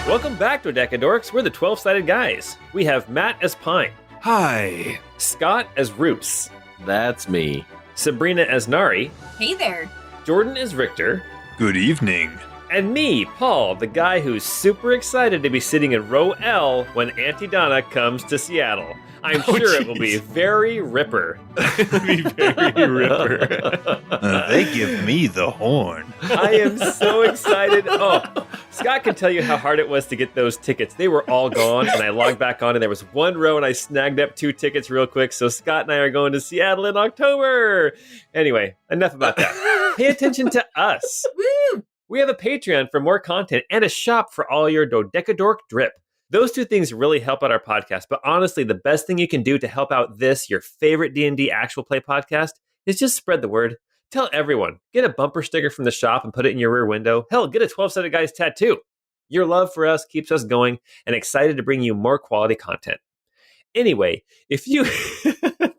Welcome back to Decadorks. We're the 12-sided guys. We have Matt as Pine. Hi. Scott as Roos. That's me. Sabrina as Nari. Hey there. Jordan as Richter. Good evening. And me, Paul, the guy who's super excited to be sitting in row L when Auntie Donna comes to Seattle. I'm sure it will be very Ripper. It'll be very Ripper. They give me the horn. I am so excited. Oh, Scott can tell you how hard it was to get those tickets. They were all gone, and I logged back on, and there was one row, and I snagged up 2 tickets real quick. So Scott and I are going to Seattle in October. Anyway, enough about that. Pay attention to us. Woo! We have a Patreon for more content and a shop for all your Dodecadork drip. Those 2 things really help out our podcast, but honestly, the best thing you can do to help out this, your favorite D&D actual play podcast, is just spread the word. Tell everyone. Get a bumper sticker from the shop and put it in your rear window. Hell, get a 12-sided guys tattoo. Your love for us keeps us going and excited to bring you more quality content. Anyway, if you...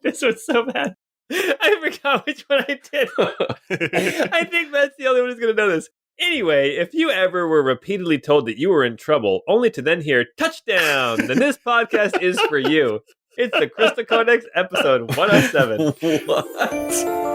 This was so bad. I forgot which one I did. I think that's the only one who's going to know this. Anyway, if you ever were repeatedly told that you were in trouble, only to then hear touchdown, then this podcast is for you. It's the Crystal Codex episode 107. What?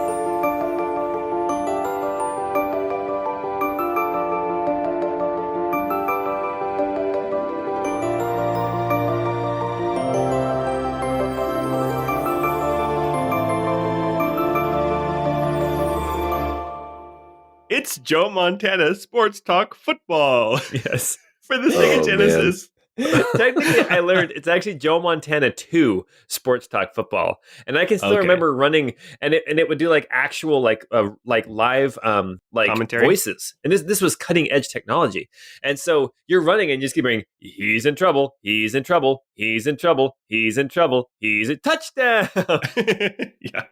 It's Joe Montana Sports Talk Football. Yes. For the Sega Genesis. Technically, I learned it's actually Joe Montana 2 Sports Talk Football. And I can still remember running, and it would do like actual like live like commentary voices. And this was cutting edge technology. And so you're running and you just keep hearing, he's in trouble, he's in trouble, he's in trouble, he's in trouble, he's a touchdown. Yeah.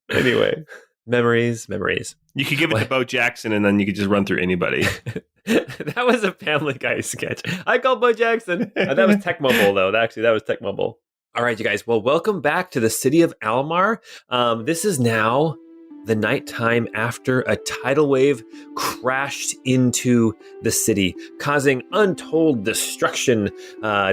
Anyway. Memories. You could give it to Bo Jackson and then you could just run through anybody. That was a Family Guy sketch. I called Bo Jackson. That was Tecmo Bowl, though. That was Tecmo Bowl. All right, you guys. Well, welcome back to the city of Almar. This is now the nighttime after a tidal wave crashed into the city, causing untold destruction,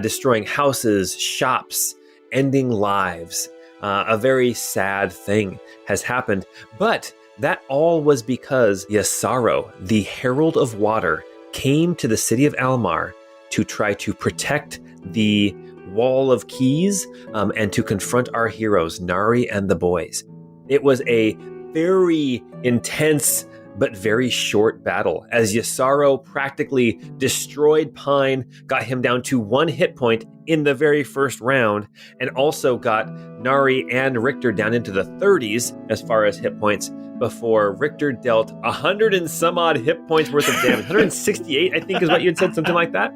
destroying houses, shops, ending lives. A very sad thing has happened, but that all was because Yisaro, the Herald of Water, came to the city of Almar to try to protect the Wall of Keys and to confront our heroes, Nari and the Boys. It was a very intense but very short battle, as Yisaro practically destroyed Pine, got him down to 1 hit point in the very first round, and also got Nari and Richter down into the 30s as far as hit points, before Richter dealt 100 and some odd hit points worth of damage. 168, I think is what you had said, something like that?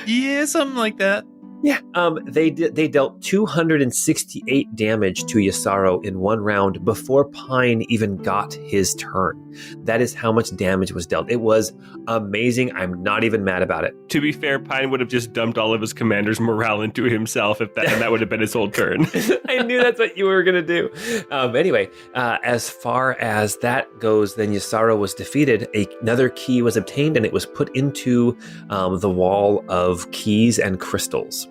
Yeah, something like that. Yeah, they dealt 268 damage to Yisaro in 1 round before Pine even got his turn. That is how much damage was dealt. It was amazing. I'm not even mad about it. To be fair, Pine would have just dumped all of his commander's morale into himself and that would have been his whole turn. I knew that's what you were going to do. Anyway, as far as that goes, then Yisaro was defeated. Another key was obtained, and it was put into the Wall of Keys and Crystals.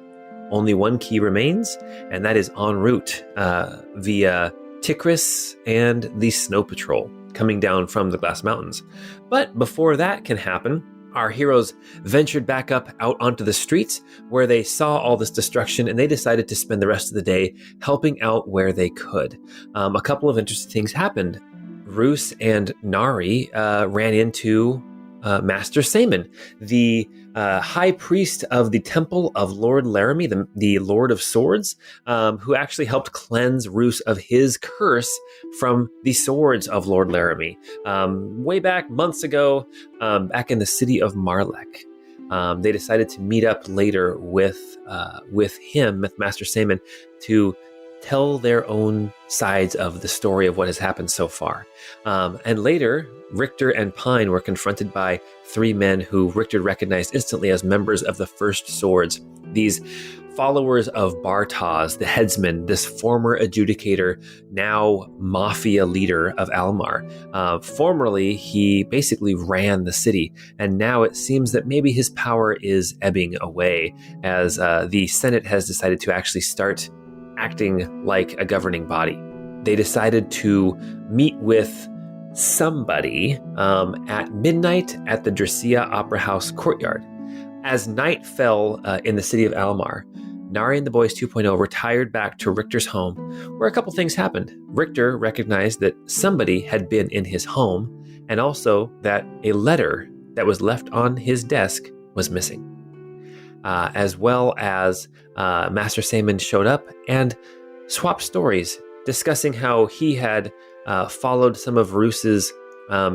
Only 1 key remains, and that is en route via Tikris and the Snow Patrol coming down from the Glass Mountains. But before that can happen, our heroes ventured back up out onto the streets where they saw all this destruction, and they decided to spend the rest of the day helping out where they could. A couple of interesting things happened. Roos and Nari ran into Master Saman, the high priest of the Temple of Lord Laramie, the Lord of Swords, who actually helped cleanse Roos of his curse from the swords of Lord Laramie. Way back months ago, back in the city of Marlek. They decided to meet up later with him, with Master Saman, to tell their own sides of the story of what has happened so far. And later, Richter and Pine were confronted by 3 men who Richter recognized instantly as members of the First Swords, these followers of Bartaz, the headsman, this former adjudicator, now mafia leader of Almar. Formerly, he basically ran the city, and now it seems that maybe his power is ebbing away as the Senate has decided to actually start acting like a governing body. They decided to meet with somebody at midnight at the Dracia Opera House courtyard. As night fell in the city of Almar, Nari and the Boys 2.0 retired back to Richter's home, where a couple things happened. Richter recognized that somebody had been in his home, and also that a letter that was left on his desk was missing. As well as Master Saman showed up and swapped stories, discussing how he had followed some of Roos's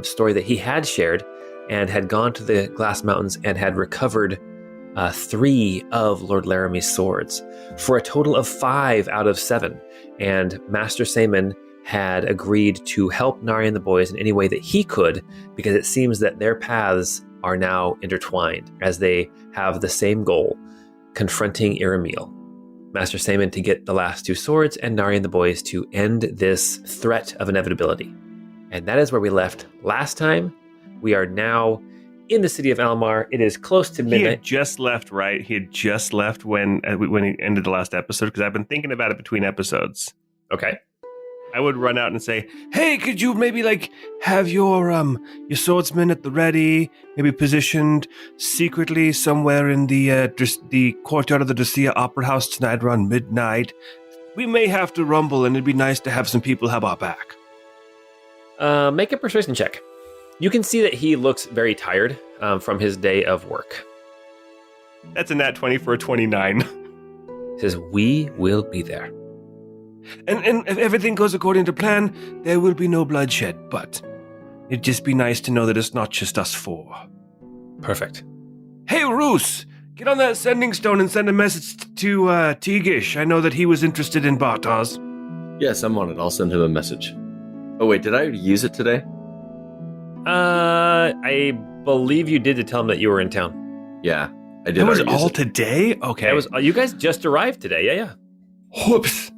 story that he had shared and had gone to the Glass Mountains and had recovered 3 of Lord Laramie's swords for a total of 5 out of 7. And Master Saman had agreed to help Nari and the Boys in any way that he could, because it seems that their paths are now intertwined as they have the same goal, confronting Iramiel. Master Saman to get the last 2 swords, and Nari and the Boys to end this threat of inevitability. And that is where we left last time. We are now in the city of Almar. It is close to midnight. He had just left, right? He had just left when he ended the last episode, because I've been thinking about it between episodes. Okay. I would run out and say, "Hey, could you maybe have your swordsman at the ready, maybe positioned secretly somewhere in the courtyard of the Dracia Opera House tonight around midnight? We may have to rumble, and it'd be nice to have some people have our back." Make a persuasion check. You can see that he looks very tired from his day of work. That's a nat 20 for a 29. He says, "We will be there." And if everything goes according to plan, there will be no bloodshed, but it'd just be nice to know that it's not just us 4. Perfect. Hey, Roos, get on that sending stone and send a message to Teagish. I know that he was interested in Bartaz. Yes, I'm on it. I'll send him a message. Oh, wait, did I use it today? I believe you did to tell him that you were in town. Yeah, I did. That was already use all it. today? Okay. That was you guys just arrived today. Yeah. Whoops.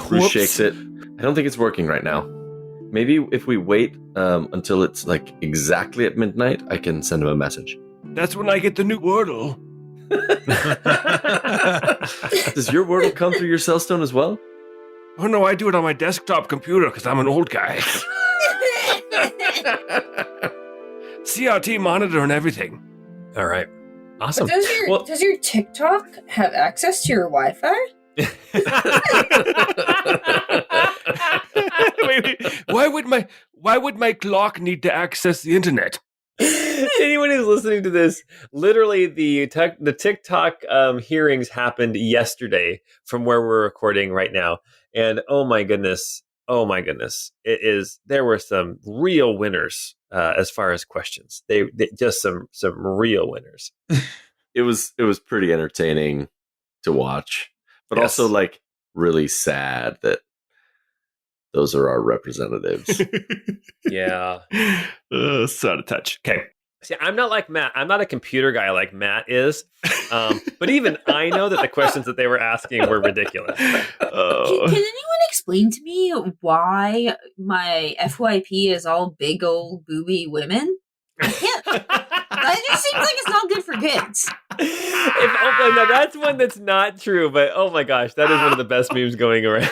Bruce shakes it. I don't think it's working right now. Maybe if we wait until it's exactly at midnight, I can send him a message. That's when I get the new Wordle. Does your Wordle come through your Cellstone as well? Oh no, I do it on my desktop computer because I'm an old guy. CRT monitor and everything. All right. Awesome. Does your TikTok have access to your Wi-Fi? Wait, why would my clock need to access the internet? Anyone who's listening to this, literally the TikTok hearings happened yesterday from where we're recording right now, and oh my goodness, there were some real winners as far as questions. They just some real winners. It was pretty entertaining to watch, but Yes. also really sad that those are our representatives. Yeah. So out of touch. Okay. See, I'm not like Matt. I'm not a computer guy like Matt is. But even I know that the questions that they were asking were ridiculous. Can anyone explain to me why my FYP is all big old booby women? I can't. That just seems like it's not good for kids. No, that's one that's not true, but oh my gosh, that is one of the best memes going around.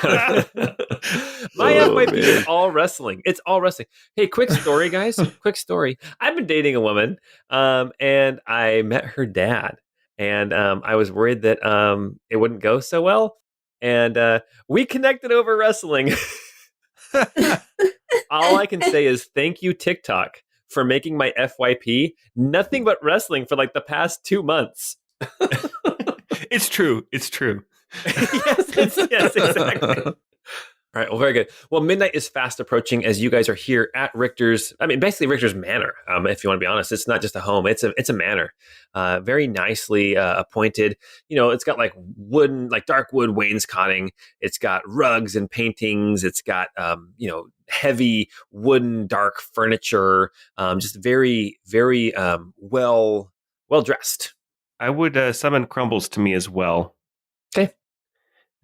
My FYP is all wrestling. It's all wrestling. Hey, quick story, guys. Quick story. I've been dating a woman, and I met her dad, and I was worried that it wouldn't go so well, and we connected over wrestling. All I can say is thank you, TikTok, for making my FYP nothing but wrestling for the past 2 months. It's true. It's true. yes, exactly. All right, well, very good. Well, midnight is fast approaching as you guys are here at Richter's, basically Richter's Manor, if you want to be honest. It's not just a home, it's a manor. Very nicely appointed. It's got wooden, dark wood wainscoting. It's got rugs and paintings. It's got, heavy wooden dark furniture. Just very, very well dressed, I would summon Crumbles to me as well. Okay.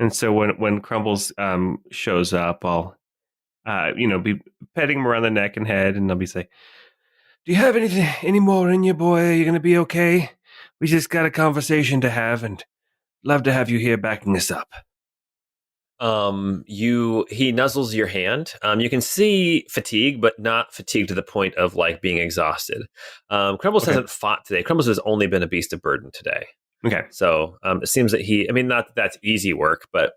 And so when Crumbles shows up, I'll be petting him around the neck and head, and I'll be saying, "Do you have any more in you, boy? Are you going to be okay? We just got a conversation to have, and love to have you here backing us up." He nuzzles your hand. You can see fatigue, but not fatigue to the point of like being exhausted. Crumbles hasn't fought today. Crumbles has only been a beast of burden today. Okay. So it seems that not that that's easy work, but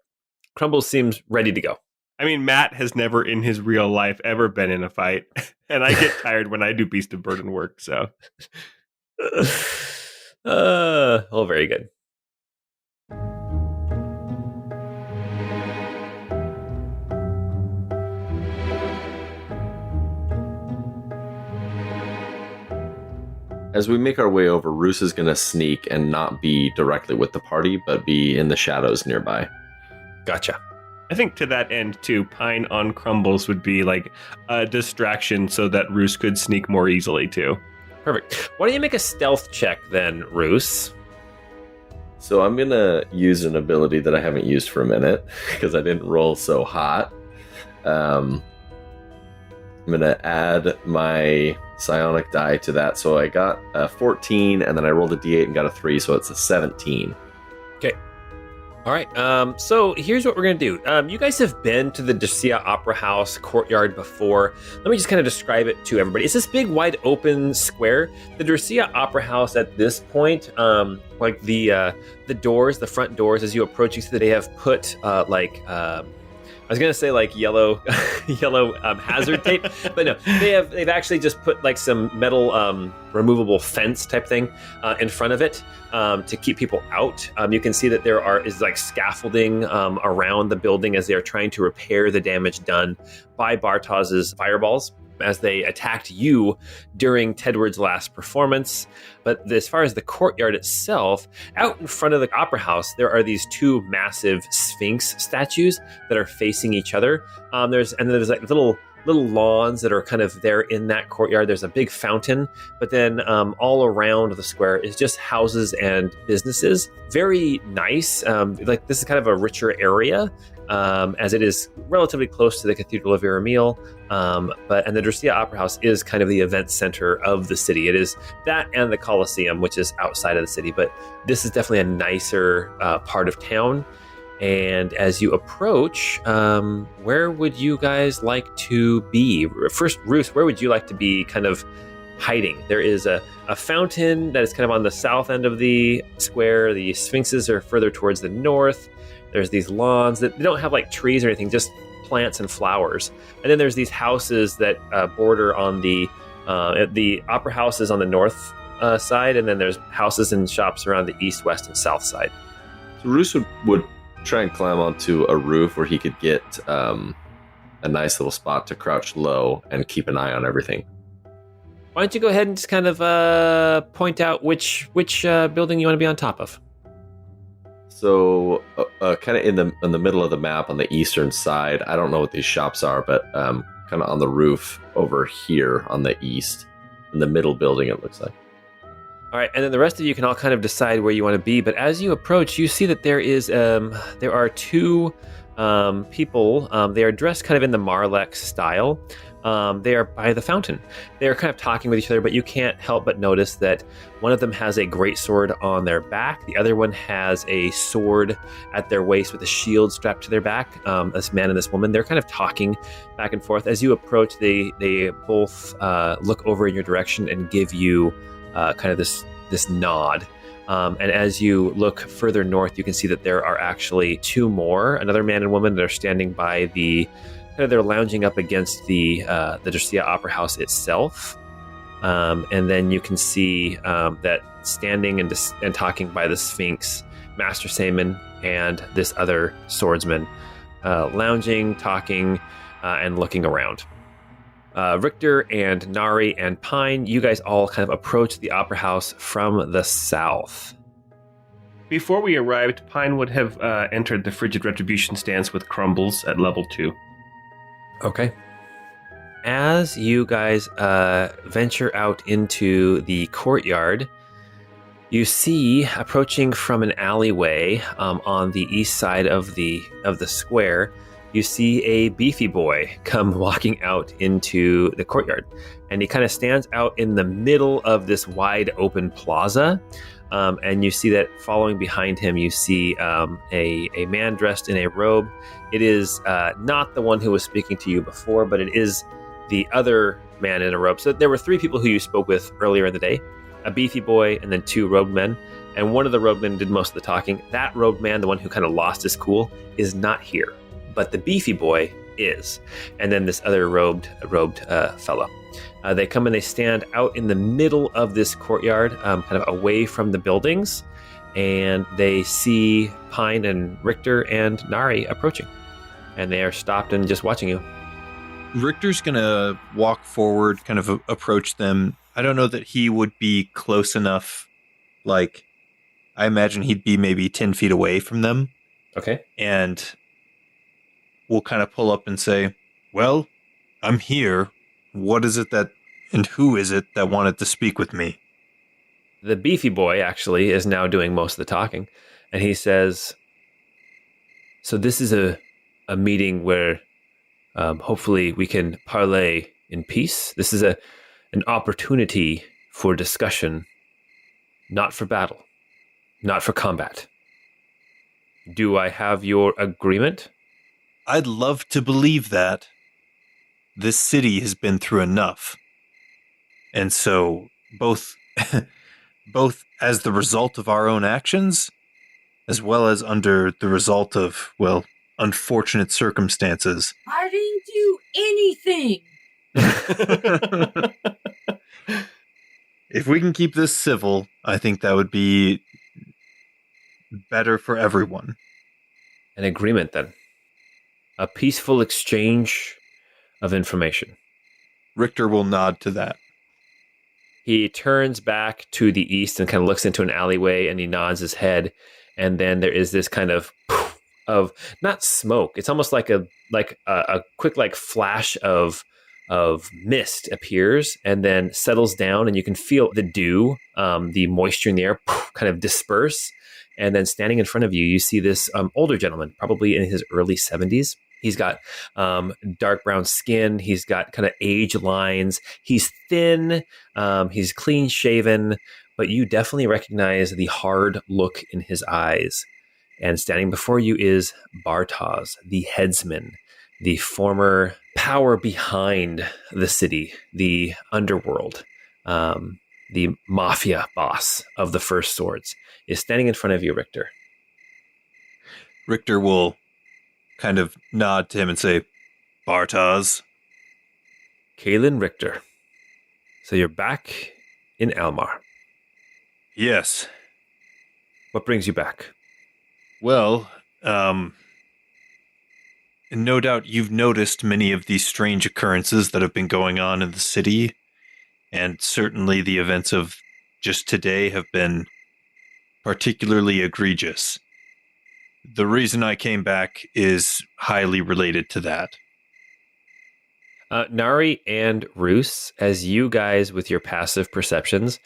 Crumbles seems ready to go. I mean, Matt has never in his real life ever been in a fight, and I get tired when I do beast of burden work. So, very good. As we make our way over, Roos is going to sneak and not be directly with the party, but be in the shadows nearby. Gotcha. I think to that end, too, Pine on Crumbles would be like a distraction so that Roos could sneak more easily, too. Perfect. Why don't you make a stealth check then, Roos? So I'm going to use an ability that I haven't used for a minute because I didn't roll so hot. I'm going to add my psionic die to that. So I got a 14, and then I rolled a d8 and got a 3, so it's a 17. Okay. All right. So here's what we're going to do. You guys have been to the Dercia Opera House courtyard before. Let me just kind of describe it to everybody. It's this big, wide open square. The Dercia Opera House at this point, like the doors, the front doors, as you approach, you see that they have put I was gonna say like yellow hazard tape, but no, they've actually just put like some metal removable fence type thing in front of it to keep people out. You can see that there is like scaffolding around the building as they are trying to repair the damage done by Bartos's fireballs as they attacked you during Tedward's last performance. But as far as the courtyard itself, out in front of the opera house, there are these two massive Sphinx statues that are facing each other. There's like little lawns that are kind of there in that courtyard. There's a big fountain, but then all around the square is just houses and businesses. Very nice. Like this is kind of a richer area. As it is relatively close to the Cathedral of Iramil, and the Dercia Opera House is kind of the event center of the city. It is that and the Colosseum, which is outside of the city, but this is definitely a nicer part of town. And as you approach, where would you guys like to be? First, Roos, where would you like to be kind of hiding? There is a fountain that is kind of on the south end of the square. The Sphinxes are further towards the north. There's these lawns that they don't have like trees or anything, just plants and flowers. And then there's these houses that border on the opera houses on the north side, and then there's houses and shops around the east, west, and south side. So Roos would try and climb onto a roof where he could get a nice little spot to crouch low and keep an eye on everything. Why don't you go ahead and just kind of point out which building you want to be on top of? So, kind of in the middle of the map on the eastern side. I don't know what these shops are, but kind of on the roof over here on the east, in the middle building, it looks like. All right, and then the rest of you can all kind of decide where you want to be. But as you approach, you see that there are two people. They are dressed kind of in the Marlex style. They are by the fountain. They are kind of talking with each other, but you can't help but notice that one of them has a greatsword on their back. The other one has a sword at their waist with a shield strapped to their back. This man and this woman, they're kind of talking back and forth. As you approach, they both look over in your direction and give you kind of this nod. And as you look further north, you can see that there are actually two more, another man and woman that are standing by they're lounging up against the Dercia Opera House itself. And then you can see that standing and talking by the Sphinx, Master Saman and this other swordsman, lounging, talking, and looking around. Richter and Nari and Pine, you guys all kind of approach the Opera House from the south. Before we arrived, Pine would have entered the Frigid Retribution stance with Crumbles at level 2. Okay. As you guys venture out into the courtyard, You see, approaching from an alleyway on the east side of the square, you see a beefy boy come walking out into the courtyard. And he kind of stands out in the middle of this wide open plaza. And you see that following behind him, you see a man dressed in a robe. It is not the one who was speaking to you before, but it is the other man in a robe. So there were 3 people who you spoke with earlier in the day. A beefy boy, and then 2 robed men. And one of the robed men did most of the talking. That robed man, the one who kind of lost his cool, is not here. But the beefy boy is. And then this other robed fellow. They come and they stand out in the middle of this courtyard, kind of away from the buildings. And they see Pine and Richter and Nari approaching. And they are stopped and just watching you. Richter's going to walk forward, kind of approach them. I don't know that he would be close enough. Like, I imagine he'd be maybe 10 feet away from them. Okay. And we'll kind of pull up and say, well, I'm here. What is it and who is it that wanted to speak with me? The beefy boy actually is now doing most of the talking. And he says, so this is a meeting where hopefully we can parlay in peace. This is an opportunity for discussion, not for battle, not for combat. Do I have your agreement? I'd love to believe that. This city has been through enough. And so both as the result of our own actions, as well as under the result of, well, unfortunate circumstances. I didn't do anything. If we can keep this civil, I think that would be better for everyone. An agreement, then. A peaceful exchange of information. Richter will nod to that. He turns back to the east and kind of looks into an alleyway, and he nods his head. And then there is this kind of not smoke. It's almost like a quick flash of mist appears and then settles down, and you can feel the dew, the moisture in the air kind of disperse. And then standing in front of you, you see this older gentleman, probably in his early 70s. He's got dark brown skin. He's got kind of age lines. He's thin. He's clean shaven, but you definitely recognize the hard look in his eyes. And standing before you is Bartosz, the headsman, the former power behind the city, the underworld, the mafia boss of the First Swords, is standing in front of you, Richter. Richter will kind of nod to him and say, Bartosz. Kalen Richter. So you're back in Almar. Yes. What brings you back? Well, no doubt you've noticed many of these strange occurrences that have been going on in the city, and certainly the events of just today have been particularly egregious. The reason I came back is highly related to that. Nari and Roos, as you guys with your passive perceptions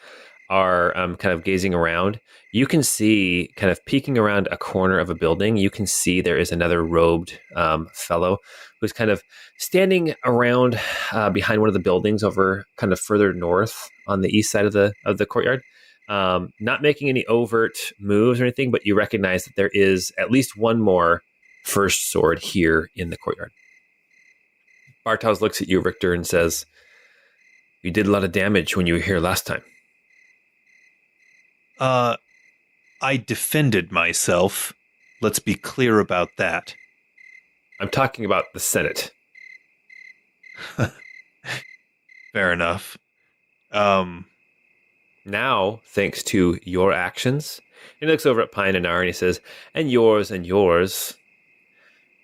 are kind of gazing around, you can see, kind of peeking around a corner of a building, you can see there is another robed fellow who's kind of standing around behind one of the buildings over kind of further north on the east side of the courtyard. Not making any overt moves or anything, but you recognize that there is at least one more first sword here in the courtyard. Bartosz looks at you, Richter, and says, "You did a lot of damage when you were here last time." I defended myself. Let's be clear about that. I'm talking about the Senate. Fair enough. Now, thanks to your actions, he looks over at Pine and Nari and he says, and yours,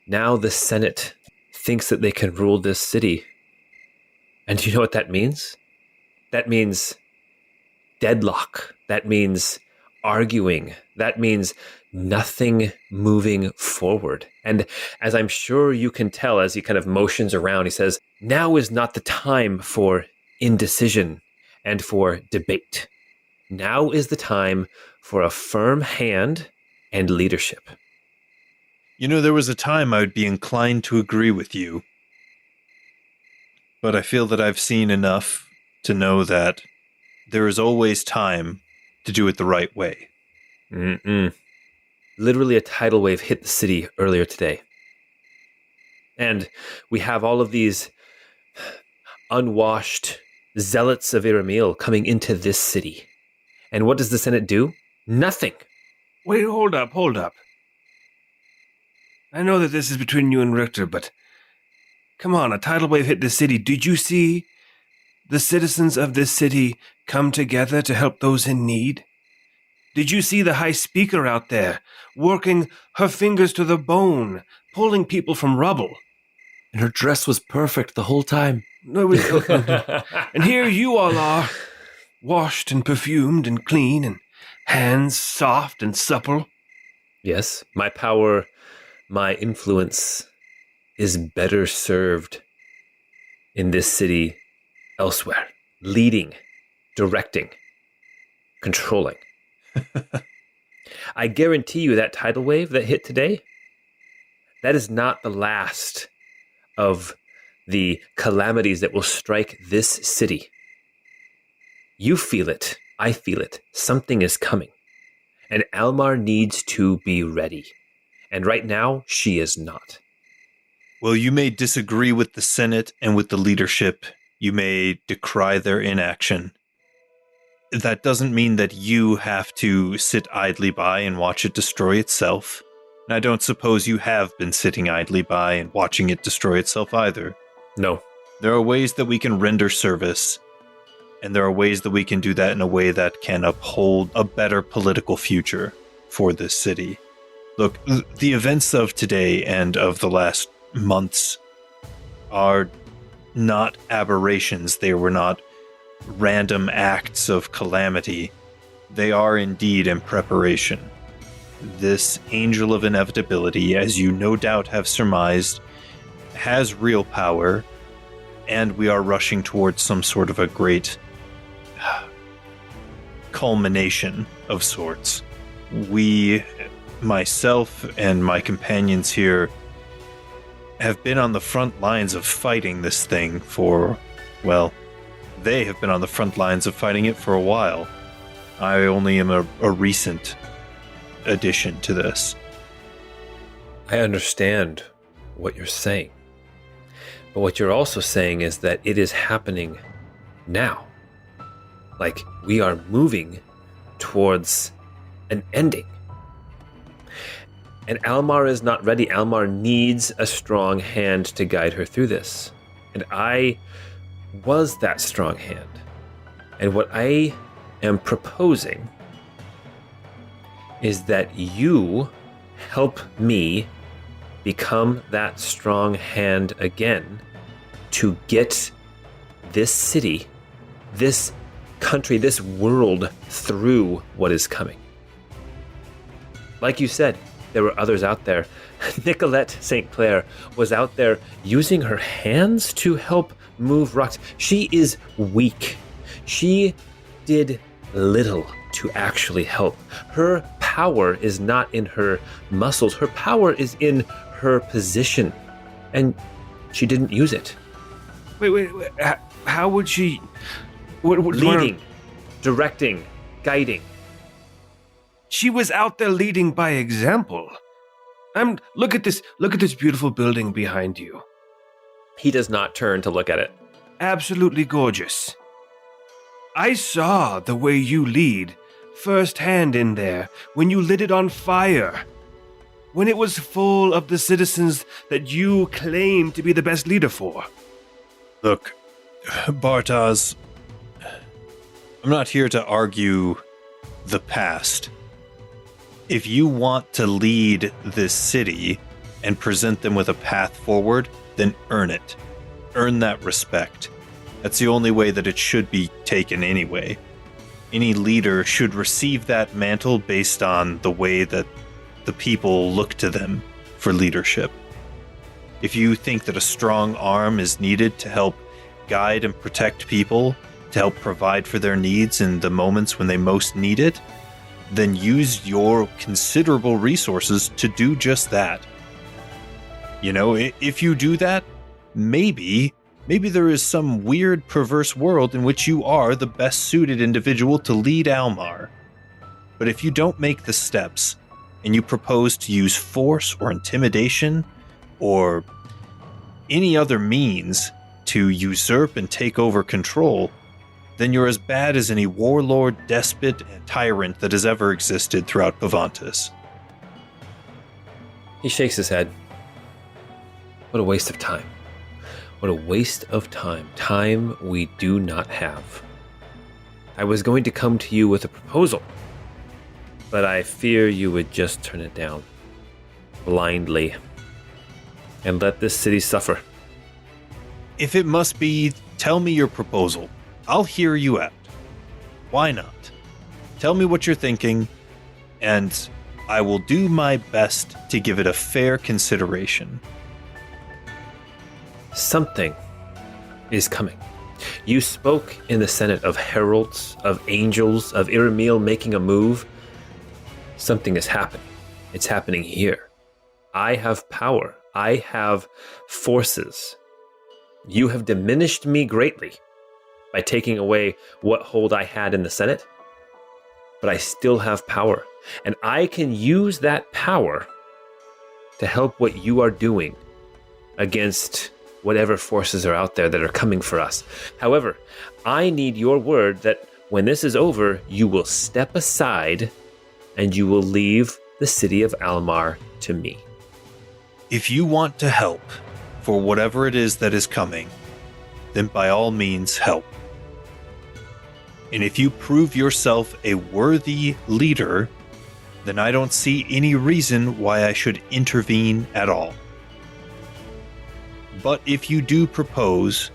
now the Senate thinks that they can rule this city. And do you know what that means? That means deadlock. That means arguing. That means nothing moving forward. And as I'm sure you can tell, as he kind of motions around, he says, now is not the time for indecision and for debate. Now is the time for a firm hand and leadership. You know, there was a time I would be inclined to agree with you. But I feel that I've seen enough to know that there is always time to do it the right way. Literally a tidal wave hit the city earlier today. And we have all of these unwashed zealots of Iramil coming into this city. And what does the Senate do? Nothing. Wait, hold up. I know that this is between you and Richter, but come on, a tidal wave hit this city. Did you see the citizens of this city come together to help those in need? Did you see the High Speaker out there, working her fingers to the bone, pulling people from rubble? And her dress was perfect the whole time. No, and here you all are, washed and perfumed and clean, and hands soft and supple. Yes, my power, my influence is better served in this city elsewhere. Leading, directing, controlling. I guarantee you that tidal wave that hit today, that is not the last of the calamities that will strike this city. You feel it. I feel it. Something is coming. And Almar needs to be ready. And right now, she is not. Well, you may disagree with the Senate and with the leadership. You may decry their inaction. That doesn't mean that you have to sit idly by and watch it destroy itself. And I don't suppose you have been sitting idly by and watching it destroy itself either. No. There are ways that we can render service, and there are ways that we can do that in a way that can uphold a better political future for this city. Look, the events of today and of the last months are not aberrations. They were not random acts of calamity. They are indeed in preparation. This angel of inevitability, as you no doubt have surmised, has real power, and we are rushing towards some sort of a great culmination of sorts. We, myself and my companions here, have been on the front lines of fighting this thing for, well, they have been on the front lines of fighting it for a while. I only am a recent addition to this. I understand what you're saying. But what you're also saying is that it is happening now. Like, we are moving towards an ending. And Almar is not ready. Almar needs a strong hand to guide her through this. And I was that strong hand. And what I am proposing is that you help me become that strong hand again to get this city, this country, this world through what is coming. Like you said, there were others out there. Nicolette St. Clair was out there using her hands to help move rocks. She is weak. She did little to actually help. Her power is not in her muscles. Her power is in her position. And she didn't use it. Wait. How would she... Leading, directing, guiding. She was out there leading by example. Look at this beautiful building behind you. He does not turn to look at it. Absolutely gorgeous. I saw the way you lead firsthand in there when you lit it on fire. When it was full of the citizens that you claim to be the best leader for. Look, Bartaz, I'm not here to argue the past. If you want to lead this city and present them with a path forward, then earn it. Earn that respect. That's the only way that it should be taken anyway. Any leader should receive that mantle based on the way that the people look to them for leadership. If you think that a strong arm is needed to help guide and protect people, to help provide for their needs in the moments when they most need it, then use your considerable resources to do just that. You know, if you do that, maybe there is some weird, perverse world in which you are the best suited individual to lead Almar. But if you don't make the steps, and you propose to use force or intimidation, or any other means to usurp and take over control, then you're as bad as any warlord, despot, and tyrant that has ever existed throughout Pavantis. He shakes his head. What a waste of time. What a waste of time. Time we do not have. I was going to come to you with a proposal, but I fear you would just turn it down. Blindly. And let this city suffer. If it must be, tell me your proposal. I'll hear you out. Why not? Tell me what you're thinking, and I will do my best to give it a fair consideration. Something is coming. You spoke in the Senate of heralds, of angels, of Iramil making a move. Something is happening. It's happening here. I have power. I have forces. You have diminished me greatly by taking away what hold I had in the Senate, but I still have power, and I can use that power to help what you are doing against whatever forces are out there that are coming for us. However, I need your word that when this is over, you will step aside and you will leave the city of Almar to me. If you want to help for whatever it is that is coming, then by all means help. And if you prove yourself a worthy leader, then I don't see any reason why I should intervene at all. But if you do propose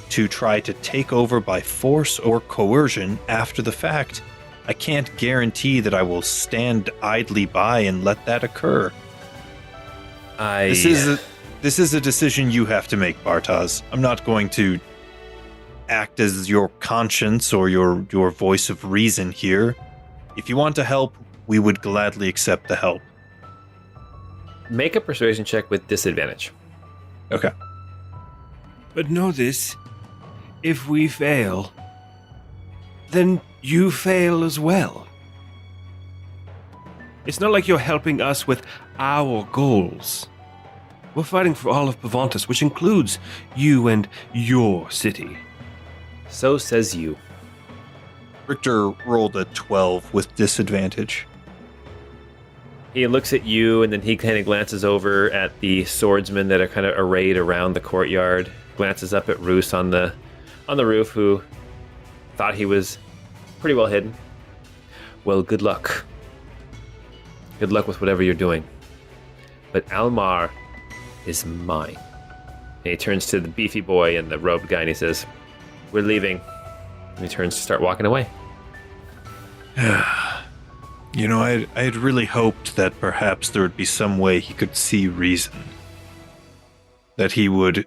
to try to take over by force or coercion after the fact, I can't guarantee that I will stand idly by and let that occur. This is a decision you have to make, Bartaz. I'm not going to act as your conscience or your voice of reason here. If you want to help, we would gladly accept the help. Make a persuasion check with disadvantage. Okay. But know this, if we fail, then you fail as well. It's not like you're helping us with our goals. We're fighting for all of Pavantis, which includes you and your city. So says you. Richter rolled a 12 with disadvantage. He looks at you, and then he kind of glances over at the swordsmen that are kind of arrayed around the courtyard. Glances up at Roos on the roof, who thought he was pretty well hidden. Well, good luck. Good luck with whatever you're doing. But Almar is mine. And he turns to the beefy boy and the robed guy, and he says, "We're leaving." And he turns to start walking away. You know, I had really hoped that perhaps there would be some way he could see reason. That he would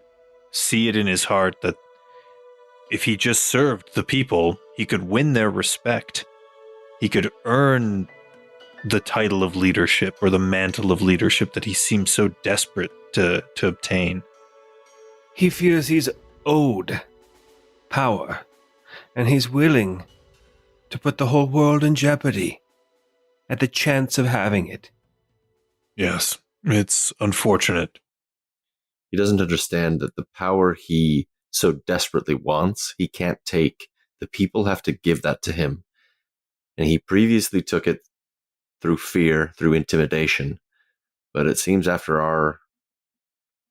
see it in his heart that if he just served the people, he could win their respect. He could earn the title of leadership or the mantle of leadership that he seems so desperate to obtain. He feels he's owed power, and he's willing to put the whole world in jeopardy at the chance of having it. Yes, it's unfortunate. He doesn't understand that the power he so desperately wants, he can't take. The people have to give that to him. And he previously took it through fear, through intimidation. But it seems after our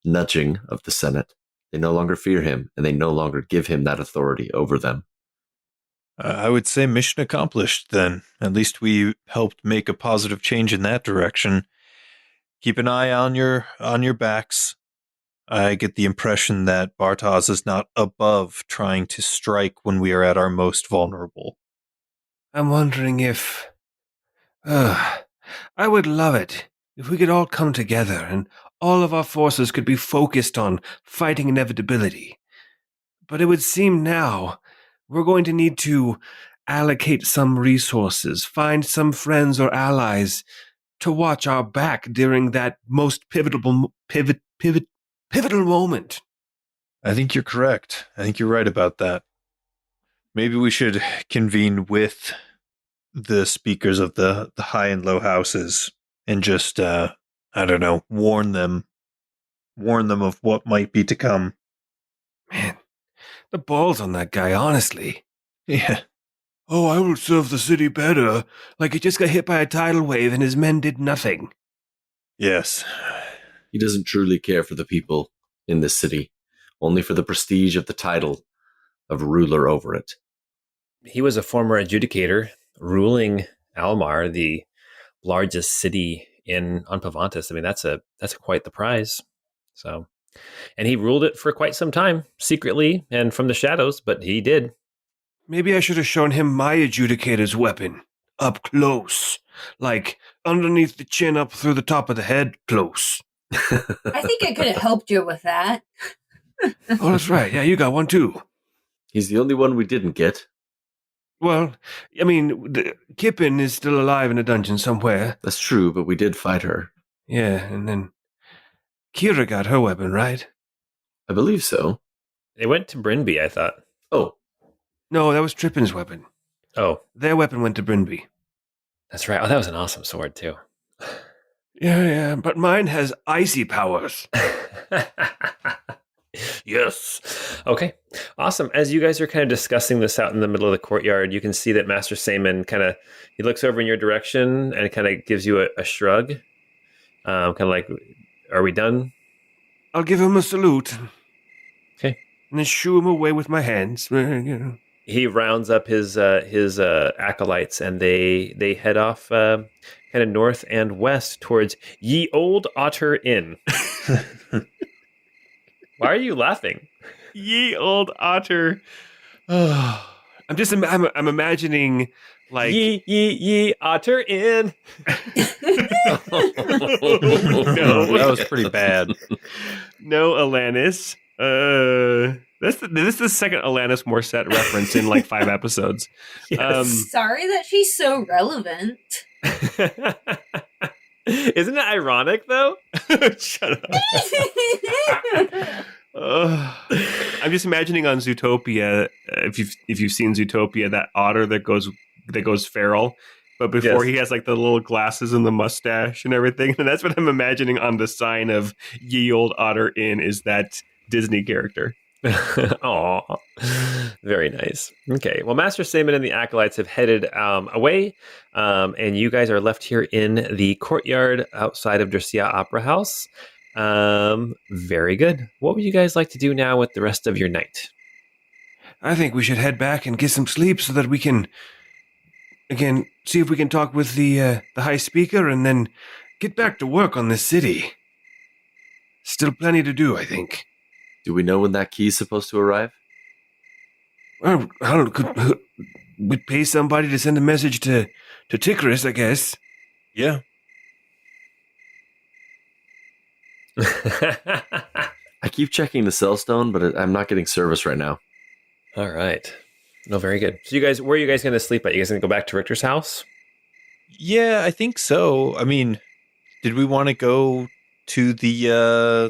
nudging of the Senate, they no longer fear him, and they no longer give him that authority over them. I would say mission accomplished, then. At least we helped make a positive change in that direction. Keep an eye on your backs. I get the impression that Bartaz is not above trying to strike when we are at our most vulnerable. I'm wondering if... I would love it if we could all come together and all of our forces could be focused on fighting inevitability. But it would seem now we're going to need to allocate some resources, find some friends or allies to watch our back during that most pivotal moment. I think you're correct. I think you're right about that. Maybe we should convene with the speakers of the high and low houses and just, I don't know, warn them of what might be to come. Man, the balls on that guy, honestly. Yeah. Oh, I will serve the city better. Like he just got hit by a tidal wave and his men did nothing. Yes. He doesn't truly care for the people in this city, only for the prestige of the title of ruler over it. He was a former adjudicator ruling Almar, the largest city on Pavantis. I mean, that's quite the prize. So, and he ruled it for quite some time, secretly and from the shadows, but he did. Maybe I should have shown him my adjudicator's weapon. Up close. Like, underneath the chin up through the top of the head, close. I think I could have helped you with that. Oh, that's right. Yeah, you got one too. He's the only one we didn't get. Well, I mean, Kippen is still alive in a dungeon somewhere. That's true, but we did fight her. Yeah, and then Kira got her weapon, right? I believe so. They went to Brinby, I thought. Oh, No, that was Trippin's weapon. Oh, Their weapon went to Brinby. that's right. Oh, that was an awesome sword, too. Yeah, but mine has icy powers. Yes. Okay. Awesome. As you guys are kind of discussing this out in the middle of the courtyard, you can see that Master Saman he looks over in your direction and kind of gives you a shrug. Kind of like, are we done? I'll give him a salute. Okay. And then shoo him away with my hands. He rounds up his acolytes and they head off kind of north and west towards Ye Old Otter Inn. Why are you laughing? Ye Old Otter. I'm imagining like Ye Otter Inn. No. That was pretty bad. No, Alanis. This is the second Alanis Morissette reference in like 5 episodes. Yes. Sorry that she's so relevant. Isn't it ironic though? Shut up. I'm just imagining on Zootopia, if you've seen Zootopia, that otter that goes feral, but before Yes. he has like the little glasses and the mustache and everything, and that's what I'm imagining on the sign of Ye Old Otter Inn is that Disney character. Aw, very nice. Okay, well, Master Saman and the acolytes have headed away, and you guys are left here in the courtyard outside of Dercia Opera House. Very good. What would you guys like to do now with the rest of your night? I think we should head back and get some sleep so that we can, again, see if we can talk with the High Speaker and then get back to work on this city. Still plenty to do, I think. do we know when that key is supposed to arrive? Well, I don't know, could we pay somebody to send a message to Tickerus, I guess. Yeah. I keep checking the cell stone, but I'm not getting service right now. All right. No, very good. So where are you guys going to sleep at? You guys going to go back to Richter's house? Yeah, I think so. I mean, did we want to go to the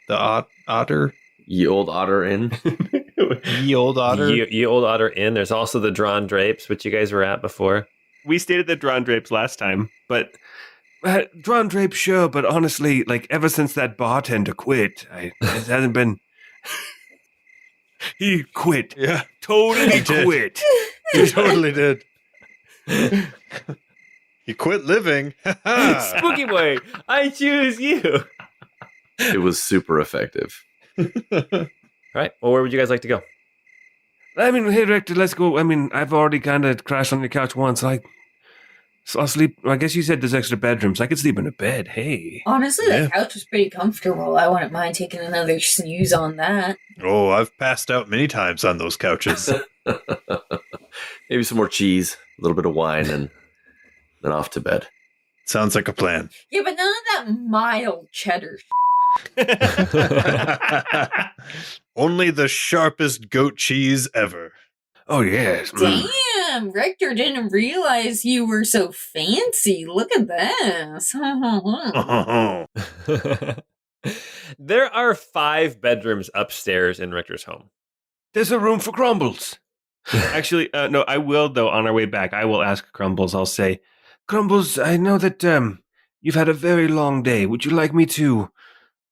otter? Ye Old Otter Inn. Ye Old Otter? Ye Old Otter Inn. There's also the Drawn Drapes, which you guys were at before. We stayed at the Drawn Drapes last time, but Drawn Drapes, sure, but honestly, like ever since that bartender quit, it hasn't been. He quit. Yeah. Totally He did. quit. He totally did. He quit living. Spooky boy, I choose you. It was super effective. All right. Well, where would you guys like to go? I mean, hey, Rector, let's go. I mean, I've already kind of crashed on your couch once. So I'll sleep. I guess you said there's extra bedrooms. I could sleep in a bed. Hey. Honestly, Yeah. the couch was pretty comfortable. I wouldn't mind taking another snooze on that. Oh, I've passed out many times on those couches. Maybe some more cheese, a little bit of wine, and then off to bed. Sounds like a plan. Yeah, but none of that mild cheddar. Only the sharpest goat cheese ever. Oh, yes. Damn, Richter didn't realize you were so fancy. Look at this. There are 5 bedrooms upstairs in Richter's home. There's a room for Crumbles. Actually, no, I will, though, on our way back, I will ask Crumbles. I'll say, Crumbles, I know that you've had a very long day. Would you like me to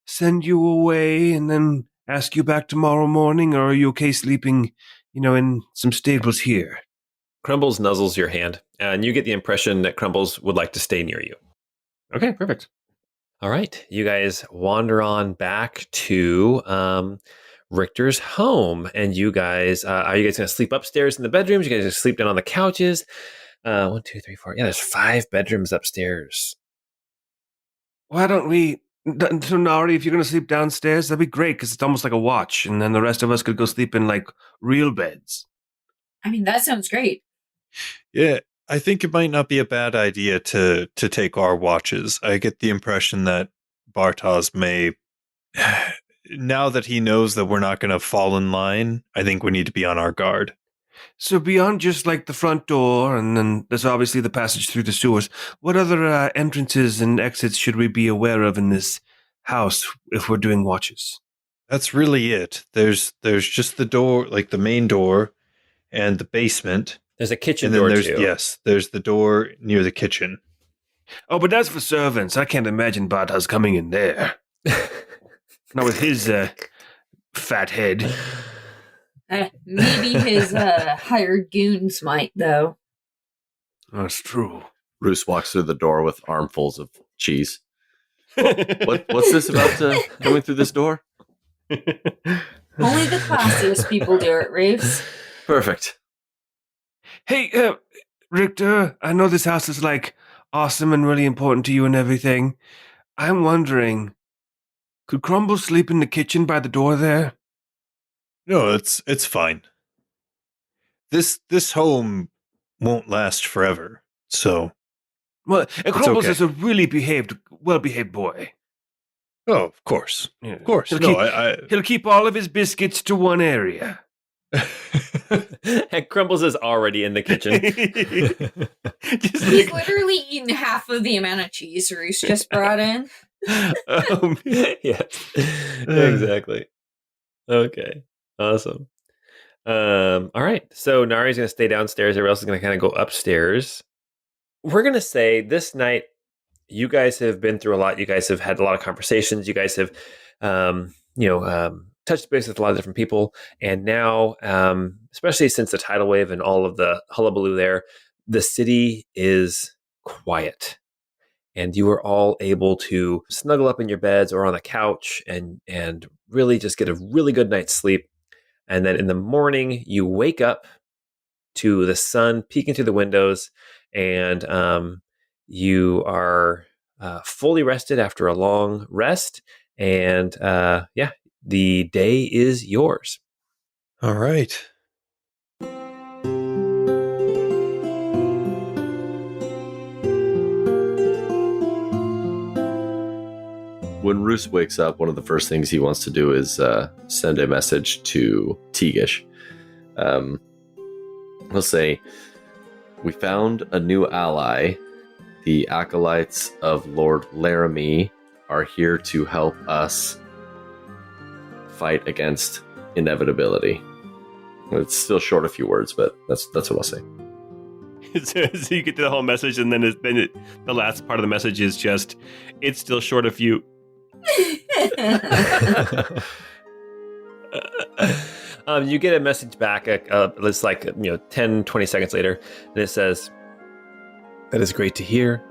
send you away and then ask you back tomorrow morning, or are you okay sleeping, in some stables here? Crumbles nuzzles your hand, and you get the impression that Crumbles would like to stay near you. Okay, perfect. All right, you guys wander on back to Richter's home, and you guys, are you guys going to sleep upstairs in the bedrooms? You guys going to sleep down on the couches? 1, 2, 3, 4. Yeah, there's 5 bedrooms upstairs. Why don't we... So, Nari, if you're going to sleep downstairs, that'd be great, because it's almost like a watch, and then the rest of us could go sleep in, real beds. I mean, that sounds great. Yeah, I think it might not be a bad idea to take our watches. I get the impression that Bartosz may... Now that he knows that we're not going to fall in line, I think we need to be on our guard. So beyond just the front door, and then there's obviously the passage through the sewers, what other entrances and exits should we be aware of in this house if we're doing watches? That's really it. There's just the door, the main door, and the basement. There's a kitchen and then door there's, too. Yes, there's the door near the kitchen. Oh, but that's for servants. I can't imagine Bartosz coming in there. Not with his fat head. Maybe his hired goons might, though. That's true. Roos walks through the door with armfuls of cheese. What's this about coming through this door? Only the classiest people do it, Reeves. Perfect. Hey, Richter, I know this house is awesome and really important to you and everything. I'm wondering, could Crumble sleep in the kitchen by the door there? No, it's fine. This home won't last forever, so... Well, and Crumbles okay. is a really well-behaved boy. Oh, of course. Yeah. Of course. He'll keep all of his biscuits to one area. And Crumbles is already in the kitchen. He's literally eaten half of the amount of cheese Reese just brought in. Yes, exactly. Okay, awesome. All right, so Nari's going to stay downstairs. Everyone else is going to kind of go upstairs. We're going to say this night, you guys have been through a lot. You guys have had a lot of conversations. You guys have, touched base with a lot of different people. And now, especially since the tidal wave and all of the hullabaloo there, the city is quiet. And you are all able to snuggle up in your beds or on the couch and really just get a really good night's sleep. And then in the morning, you wake up to the sun peeking through the windows, and you are fully rested after a long rest. And the day is yours. All right. When Roos wakes up, one of the first things he wants to do is send a message to Teagish. He'll say, "We found a new ally. The acolytes of Lord Laramie are here to help us fight against inevitability." It's still short a few words, but that's what I'll say. So you get to the whole message, and then the last part of the message is just, it's still short a few. You get a message back. It's 10, 20 seconds later, and it says, "That is great to hear.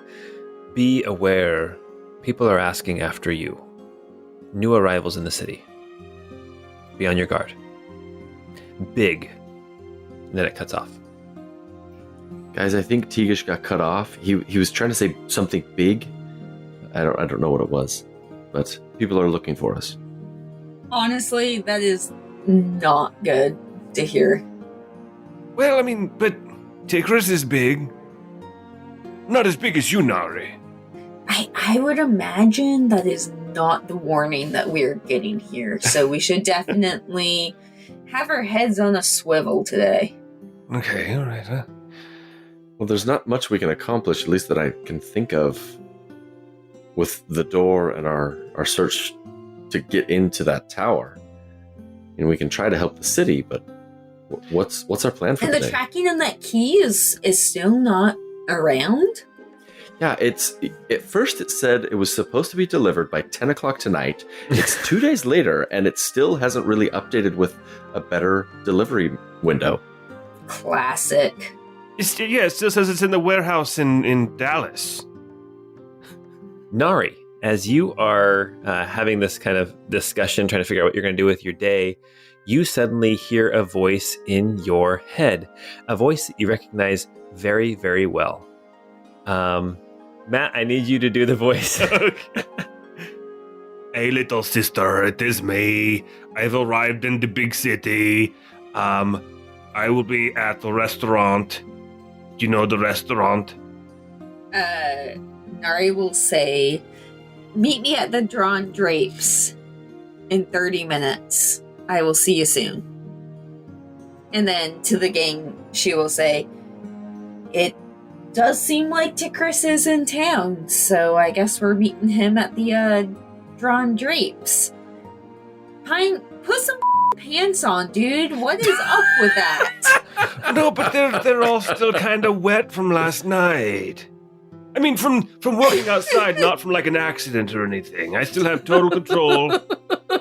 Be aware. People are asking after you. New arrivals in the city. Be on your guard. Big." And then it cuts off. Guys, I think Teagish got cut off. He was trying to say something big. I don't know what it was, but people are looking for us. Honestly, that is not good to hear. Well, I mean, but Tigris is big. Not as big as you, Nari. I would imagine that is not the warning that we're getting here, so we should definitely have our heads on a swivel today. Okay, all right. Well, there's not much we can accomplish, at least that I can think of, with the door and our search to get into that tower. And we can try to help the city, but what's our plan for And today? the tracking on that key is still not around? Yeah, at first it said it was supposed to be delivered by 10 o'clock tonight. It's 2 days later, and it still hasn't really updated with a better delivery window. Classic. It still says it's in the warehouse in Dallas. Nari, as you are having this kind of discussion, trying to figure out what you're going to do with your day, you suddenly hear a voice in your head, a voice that you recognize very, very well. Matt, I need you to do the voice. Hey, little sister, it is me. I've arrived in the big city. I will be at the restaurant. Do you know the restaurant? Nari will say, meet me at the Drawn Drapes in 30 minutes. I will see you soon. And then to the gang, she will say, it does seem like Tikris is in town, so I guess we're meeting him at the Drawn Drapes. Pine, put some pants on, dude. What is up with that? No, but they're all still kind of wet from last night. I mean, from walking outside, not from like an accident or anything. I still have total control,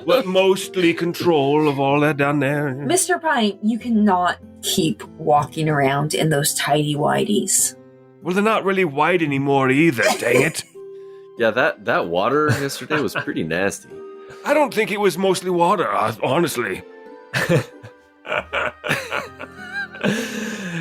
well, mostly control of all that down there. Mr. Pine, you cannot keep walking around in those tidy whities. Well, they're not really white anymore either, dang it. Yeah, that water yesterday was pretty nasty. I don't think it was mostly water, honestly.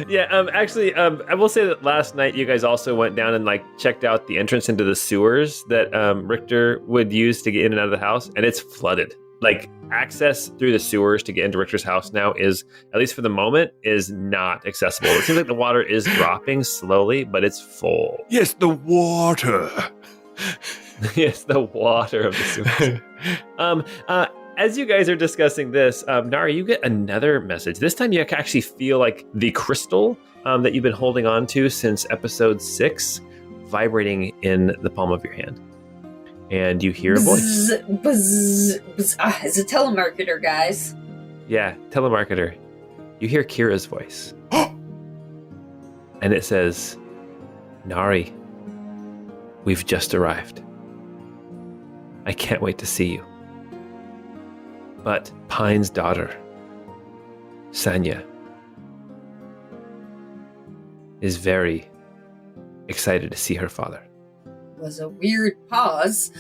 Yeah, actually, I will say that last night you guys also went down and like checked out the entrance into the sewers that Richter would use to get in and out of the house, and it's flooded. Like, access through the sewers to get into Richter's house now is, at least for the moment, is not accessible. It seems like the water is dropping slowly, but it's full. Yes, the water. Yes, the water of the sewers. As you guys are discussing this, Nari, you get another message. This time you actually feel like the crystal that you've been holding on to since episode 6 vibrating in the palm of your hand. And you hear a voice. Bzz, bzz, bzz. It's a telemarketer, guys. Yeah, telemarketer. You hear Kira's voice. And it says, Nari, we've just arrived. I can't wait to see you. But Pine's daughter, Sanya, is very excited to see her father. Was a weird pause.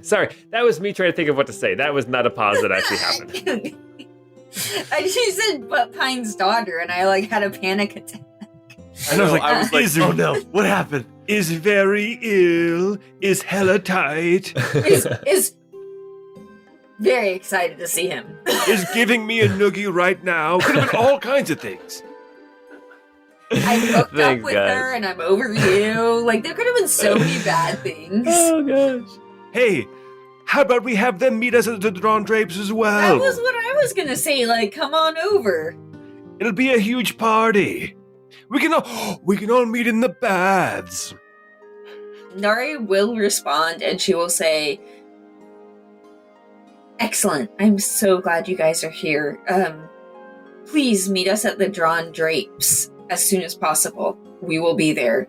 Sorry, that was me trying to think of what to say. That was not a pause that actually happened. I just said, but Pine's daughter, and I like had a panic attack. And I was like, oh no, what happened? Is very ill, is hella tight, is very excited to see him. is giving me a noogie right now. Could have been all kinds of things. I hooked up Thanks, with guys. her, and I'm over you. Like, there could have been so many bad things. Oh, gosh. Hey, how about we have them meet us at the Drawn Drapes as That well? was what I was gonna say. Like, come on over. It'll be a huge party. We can all meet in the baths. Nari will respond, and she will say, excellent. I'm so glad you guys are here. Please meet us at the Drawn Drapes as soon as possible. We will be there.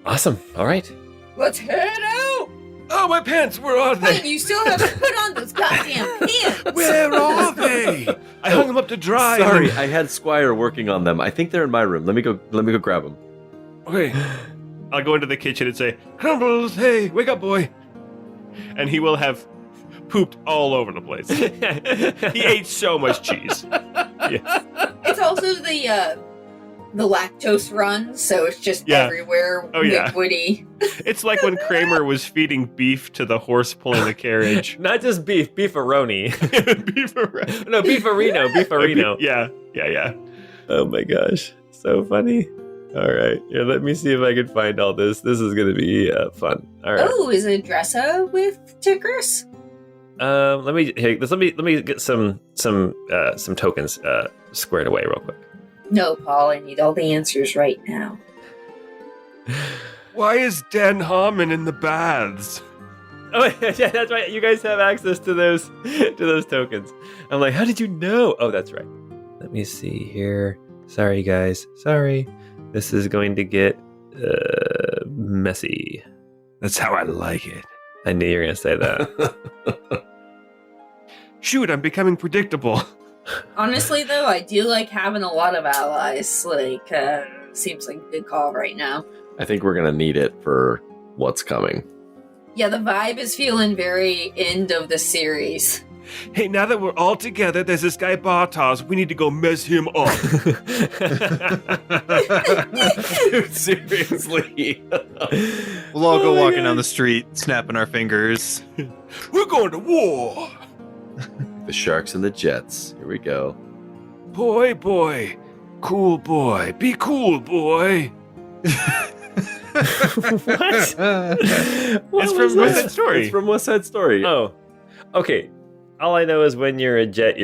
Awesome. All right. Let's head out! Oh, my pants, where are Wait, they? you still haven't put on those goddamn pants! Where are they? I hung them up to dry. Sorry, I had Squire working on them. I think they're in my room. Let me go grab them. Okay. I'll go into the kitchen and say, Crumbles, hey, wake up, boy. And he will have pooped all over the place. He ate so much cheese. Yes. It's also the lactose run, so it's just Yeah. everywhere Oh, yeah. liquidy. It's like when Kramer was feeding beef to the horse pulling the carriage. Not just beef, beefaroni. Beef around. No, beefarino, beefarino. Yeah. Oh my gosh. So funny. All right. Here, let me see if I can find all this. This is going to be fun. All right. Oh, is it Dressa with Tikris? Let me get some tokens squared away real quick. No, Paul, I need all the answers right now. Why is Dan Harmon in the baths? Oh, yeah, that's right. You guys have access to those tokens. I'm like, how did you know? Oh, that's right. Let me see here. Sorry, guys. Sorry. This is going to get messy. That's how I like it. I knew you were going to say that. Shoot, I'm becoming predictable. Honestly, though, I do like having a lot of allies. Like, seems like a good call right now. I think we're going to need it for what's coming. Yeah, the vibe is feeling very end of the series. Hey, now that we're all together, there's this guy Bartos. We need to go mess him up. Dude, seriously. We'll all go my walking God. down the street, snapping our fingers. We're going to war. The Sharks and the Jets. Here we go. Boy, boy. Cool boy. Be cool, boy. What? It's from West Side Story. It's from West Side Story. Oh, okay. All I know is when you're a jet,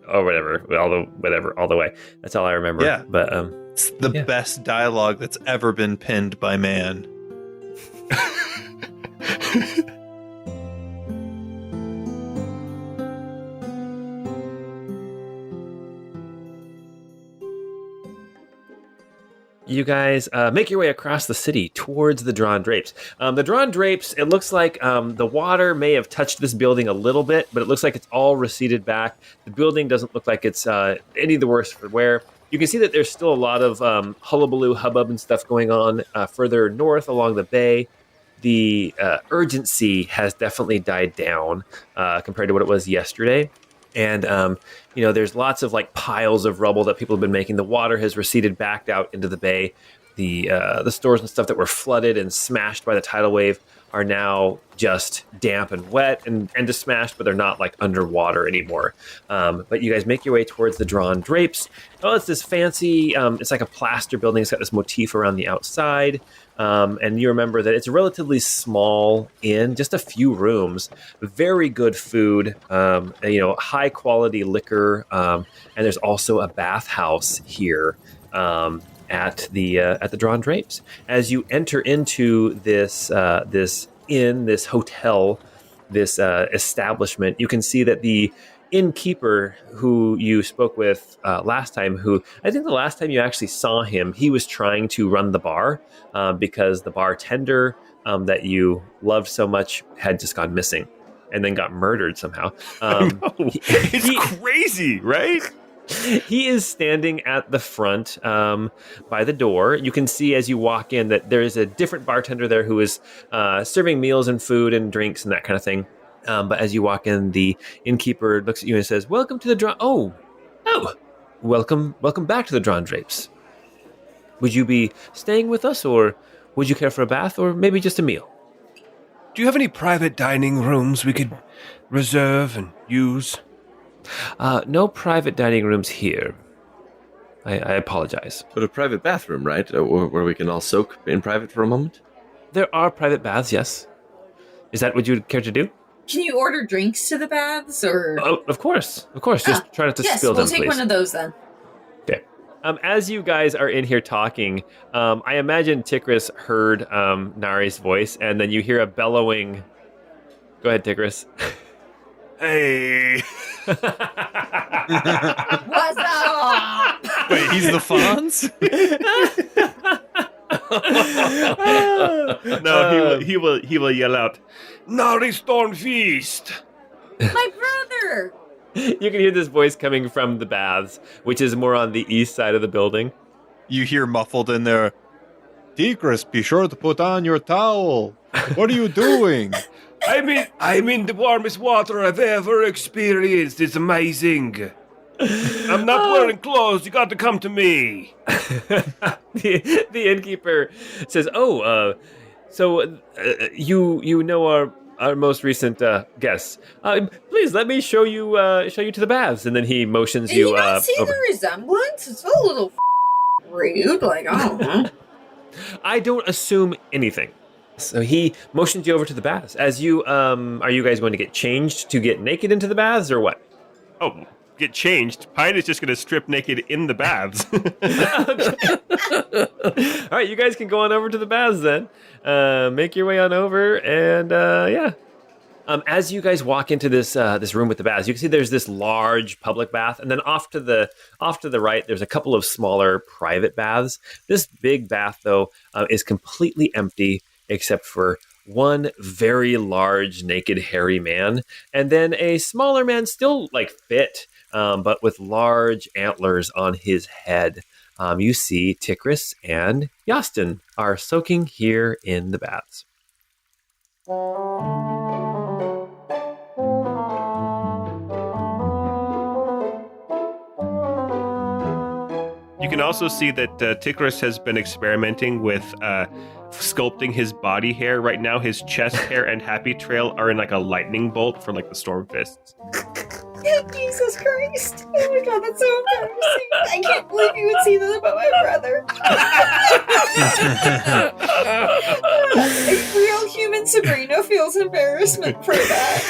or whatever, all the way. That's all I remember. Yeah. But It's the Yeah. best dialogue that's ever been penned by man. you guys make your way across the city towards the Drawn Drapes. The Drawn Drapes, it looks like the water may have touched this building a little bit, but it looks like it's all receded back. The building doesn't look like it's any the worse for wear. You can see that there's still a lot of hullabaloo, hubbub, and stuff going on further north along the bay. The urgency has definitely died down compared to what it was yesterday. And, there's lots of like piles of rubble that people have been making. The water has receded back out into the bay. The stores and stuff that were flooded and smashed by the tidal wave are now just damp and wet and just smashed, but they're not like underwater anymore. But you guys make your way towards the Drawn Drapes. Oh, it's this fancy, it's like a plaster building. It's got this motif around the outside. And you remember that it's a relatively small inn, just a few rooms, very good food, high quality liquor. And there's also a bathhouse here at the Drawn Drapes. As you enter into this inn, this hotel, this establishment, you can see that the innkeeper who you spoke with last time, who I think the last time you actually saw him, he was trying to run the bar because the bartender that you loved so much had just gone missing and then got murdered somehow. It's crazy, right? He is standing at the front by the door. You can see as you walk in that there is a different bartender there who is serving meals and food and drinks and that kind of thing. But as you walk in, the innkeeper looks at you and says, "Welcome to the Drawn." Oh, welcome back to the Drawn Drapes. Would you be staying with us, or would you care for a bath, or maybe just a meal? Do you have any private dining rooms we could reserve and use? No private dining rooms here. I apologize. But a private bathroom, right? Where we can all soak in private for a moment? There are private baths, yes. Is that what you would care to do? Can you order drinks to the baths, or? Oh, of course. Just try not to yes, spill we'll them, take please. one of those then. Okay. As you guys are in here talking, I imagine Tikris heard Nari's voice, and then you hear a bellowing. Go ahead, Tikris. Hey. What's up? Wait, he's the Fonz? No, he will yell out, "Nari Stormfeast!" My brother! You can hear this voice coming from the baths, which is more on the east side of the building. You hear muffled in there, Tigris, be sure to put on your towel. What are you doing? I'm in the warmest water I've ever experienced. It's amazing. I'm not wearing clothes. You got to come to me. The innkeeper says, "Oh, so you know our most recent guests. Please let me show you to the baths." And then he motions Did you you not see over. the resemblance? It's a little rude. Like, I don't know. I don't assume anything. So he motions you over to the baths. As you are you guys going to get changed to get naked into the baths, or what? Oh, get changed. Pine is just going to strip naked in the baths. All right, you guys can go on over to the baths then. Make your way on over, and yeah. As you guys walk into this room with the baths, you can see there's this large public bath, and then off to the right, there's a couple of smaller private baths. This big bath, though, is completely empty except for one very large, naked, hairy man, and then a smaller man, still like fit, but with large antlers on his head. You see Tikris and Yastin are soaking here in the baths. You can also see that Tikris has been experimenting with sculpting his body hair. Right now, his chest hair and happy trail are in like a lightning bolt for like the storm fists. Jesus Christ. Oh my god, that's so embarrassing. I can't believe you would see that about my brother. A real human Sabrina feels embarrassment for that.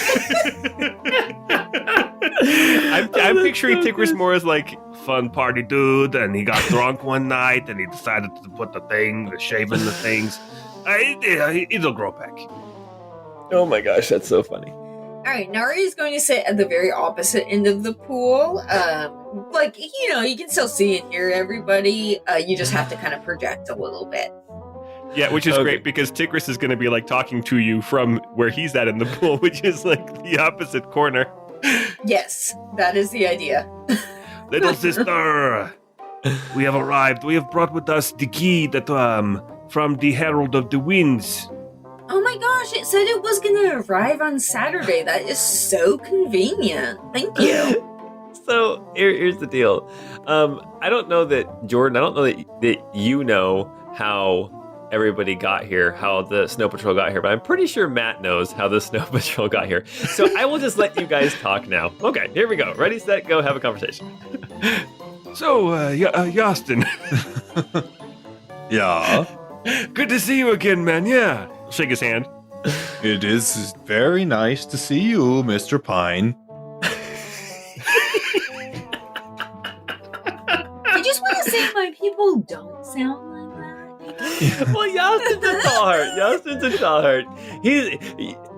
I'm picturing Tikris more as like fun party dude, and he got drunk one night and he decided to put the shave in the things. It'll grow back. Oh my gosh, that's so funny. Alright, Nari is going to sit at the very opposite end of the pool. You can still see and hear everybody. You just have to kind of project a little bit. Yeah, which is great because Tikris is going to be like talking to you from where he's at in the pool, which is like the opposite corner. Yes, that is the idea. Little sister, we have arrived. We have brought with us the key that from the Herald of the Winds. Oh my gosh, it said it was going to arrive on Saturday. That is so convenient. Thank you. So here's the deal. I don't know that, Jordan, I don't know that you know how everybody got here, how the Snow Patrol got here, but I'm pretty sure Matt knows how the Snow Patrol got here. So I will just let you guys talk now. Okay, here we go. Ready, set, go, have a conversation. So, Yastin. Yeah. Good to see you again, man. Yeah. Shake his hand. It is very nice to see you, Mr. Pine. I just want to say my people don't sound like that. Well, Yastin's a tall heart. Yastin's a tall heart.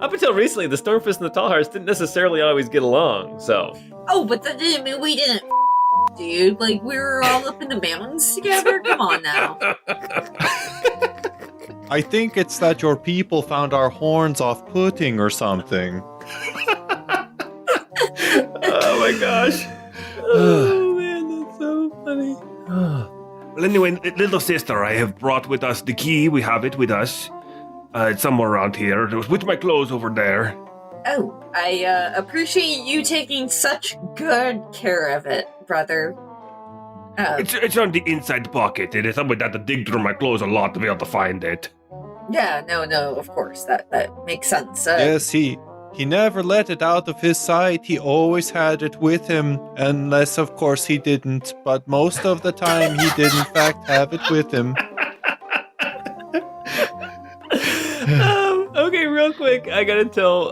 Up until recently, the Stormfist and the Tall Hearts didn't necessarily always get along, so. Oh, but that didn't mean we didn't, dude. Like, we were all up in the mountains together. Come on now. I think it's that your people found our horns off-putting or something. Oh my gosh. Oh man, that's so funny. Well, anyway, little sister, I have brought with us the key. We have it with us. It's somewhere around here. It was with my clothes over there. Oh, I appreciate you taking such good care of it, brother. It's on the inside pocket. It is somebody that had to dig through my clothes a lot to be able to find it. Yeah, no, of course. That makes sense. Yes, he never let it out of his sight. He always had it with him, unless, of course, he didn't. But most of the time, he did, in fact, have it with him. Okay, real quick, I gotta tell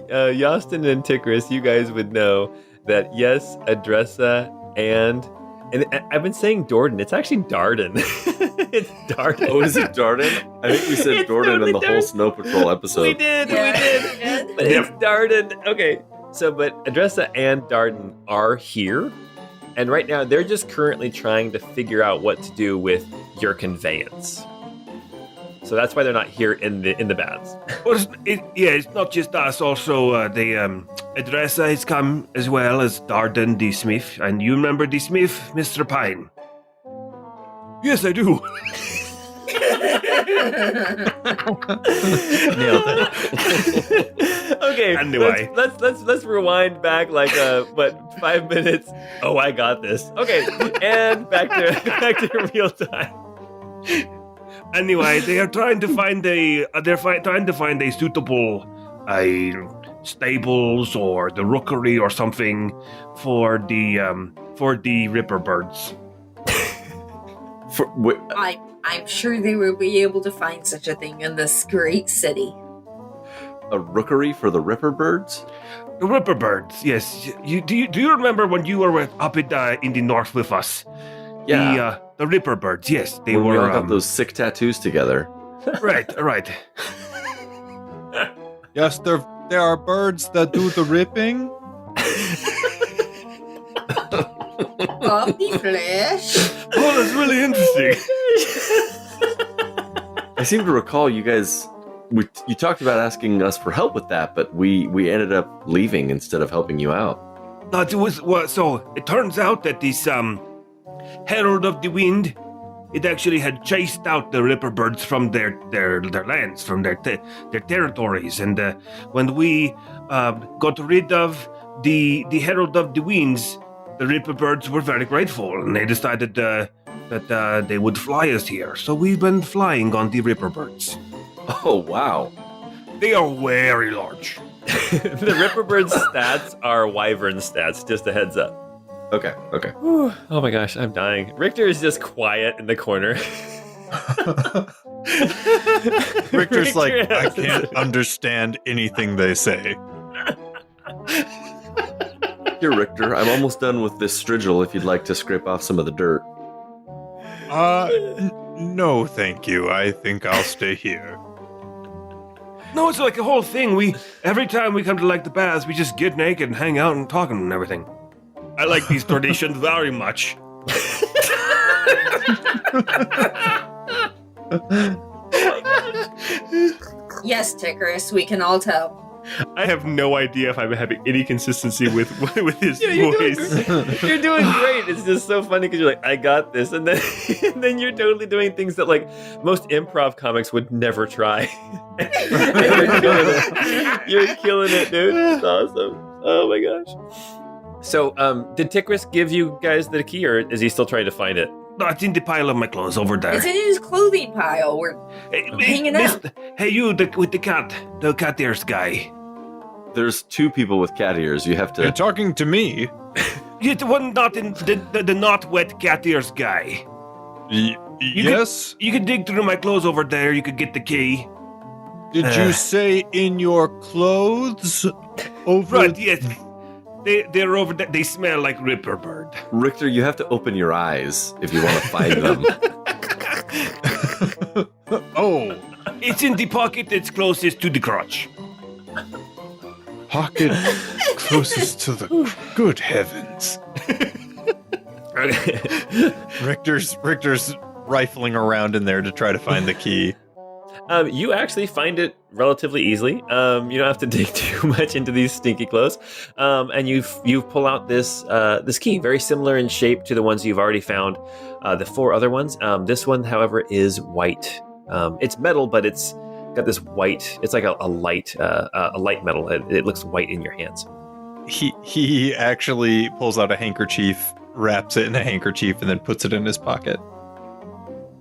Yastin and Tikris, you guys would know that yes, Adressa and I've been saying Dordan. It's actually Darden. It's Darden. Oh, is it Darden? I think we said It's Dordan totally in the whole Darden. Snow Patrol episode. We did. But it's Darden. Okay, so but Adressa and Darden are here, and right now they're just currently trying to figure out what to do with your conveyance. So that's why they're not here in the baths. Well, it's not just us. Also, Adressa has come as well as Darden the Smith. And you remember the Smith, Mr. Pine? Yes, I do. Nailed it. Okay, Anyway. let's rewind back like 5 minutes. Oh, I got this. Okay, and back to real time. Anyway, they are trying to find a suitable stables or the rookery or something for the Ripper birds. I'm sure they will be able to find such a thing in this great city. A rookery for the Ripper Birds? The Ripper Birds, yes. Do you remember when you were up in the north with us? Yeah. The Ripper Birds, yes. They When were we all got those sick tattoos together. Right. Yes, there are birds that do the ripping. Of the flesh. Oh, that's really interesting. I seem to recall you guys. You talked about asking us for help with that, but we ended up leaving instead of helping you out. So it turns out that this Herald of the Wind, it actually had chased out the Ripper Birds from their lands, from their territories, and when we got rid of the Herald of the Winds, the Ripper Birds were very grateful, and they decided that they would fly us here. So we've been flying on the Ripper Birds. Oh, wow. They are very large. The Ripper Bird's stats are Wyvern stats, just a heads up. Okay. Whew. Oh my gosh, I'm dying. Richter is just quiet in the corner. Richter's like, Richter I has- can't understand anything they say. Here, Richter, I'm almost done with this strigil if you'd like to scrape off some of the dirt. No, thank you. I think I'll stay here. No, it's like a whole thing. Every time we come to the baths, we just get naked and hang out and talking and everything. I like these traditions very much. Yes, Tickerus, we can all tell. I have no idea if I'm having any consistency with his You're voice. You're doing great. It's just so funny because you're like, I got this, and then and then you're totally doing things that most improv comics would never try. And you're killing it, dude. It's awesome. Oh my gosh. So, did Tickerus give you guys the key, or is he still trying to find it? No, it's in the pile of my clothes over there. It's in his clothing pile. We're hanging out. Hey, you with the cat ears guy. There's two people with cat ears. You have You're to. talking to me. You're the one not in the not wet cat ears guy. Yes? You could dig through my clothes over there. You could get the key. Did you say in your clothes? Over Right? Yes. They're over there. They smell like Ripper Bird. Richter, you have to open your eyes if you want to find them. Oh, It's in the pocket that's closest to the crotch. pocket closest to the good heavens. Richter's rifling around in there to try to find the key. You actually find it relatively easily. You don't have to dig too much into these stinky clothes, and you pull out this key, very similar in shape to the ones you've already found. The four other ones. This one, however, is white. It's metal, but it's got this white. It's like a light metal. It looks white in your hands. He actually pulls out a handkerchief, wraps it in a handkerchief, and then puts it in his pocket.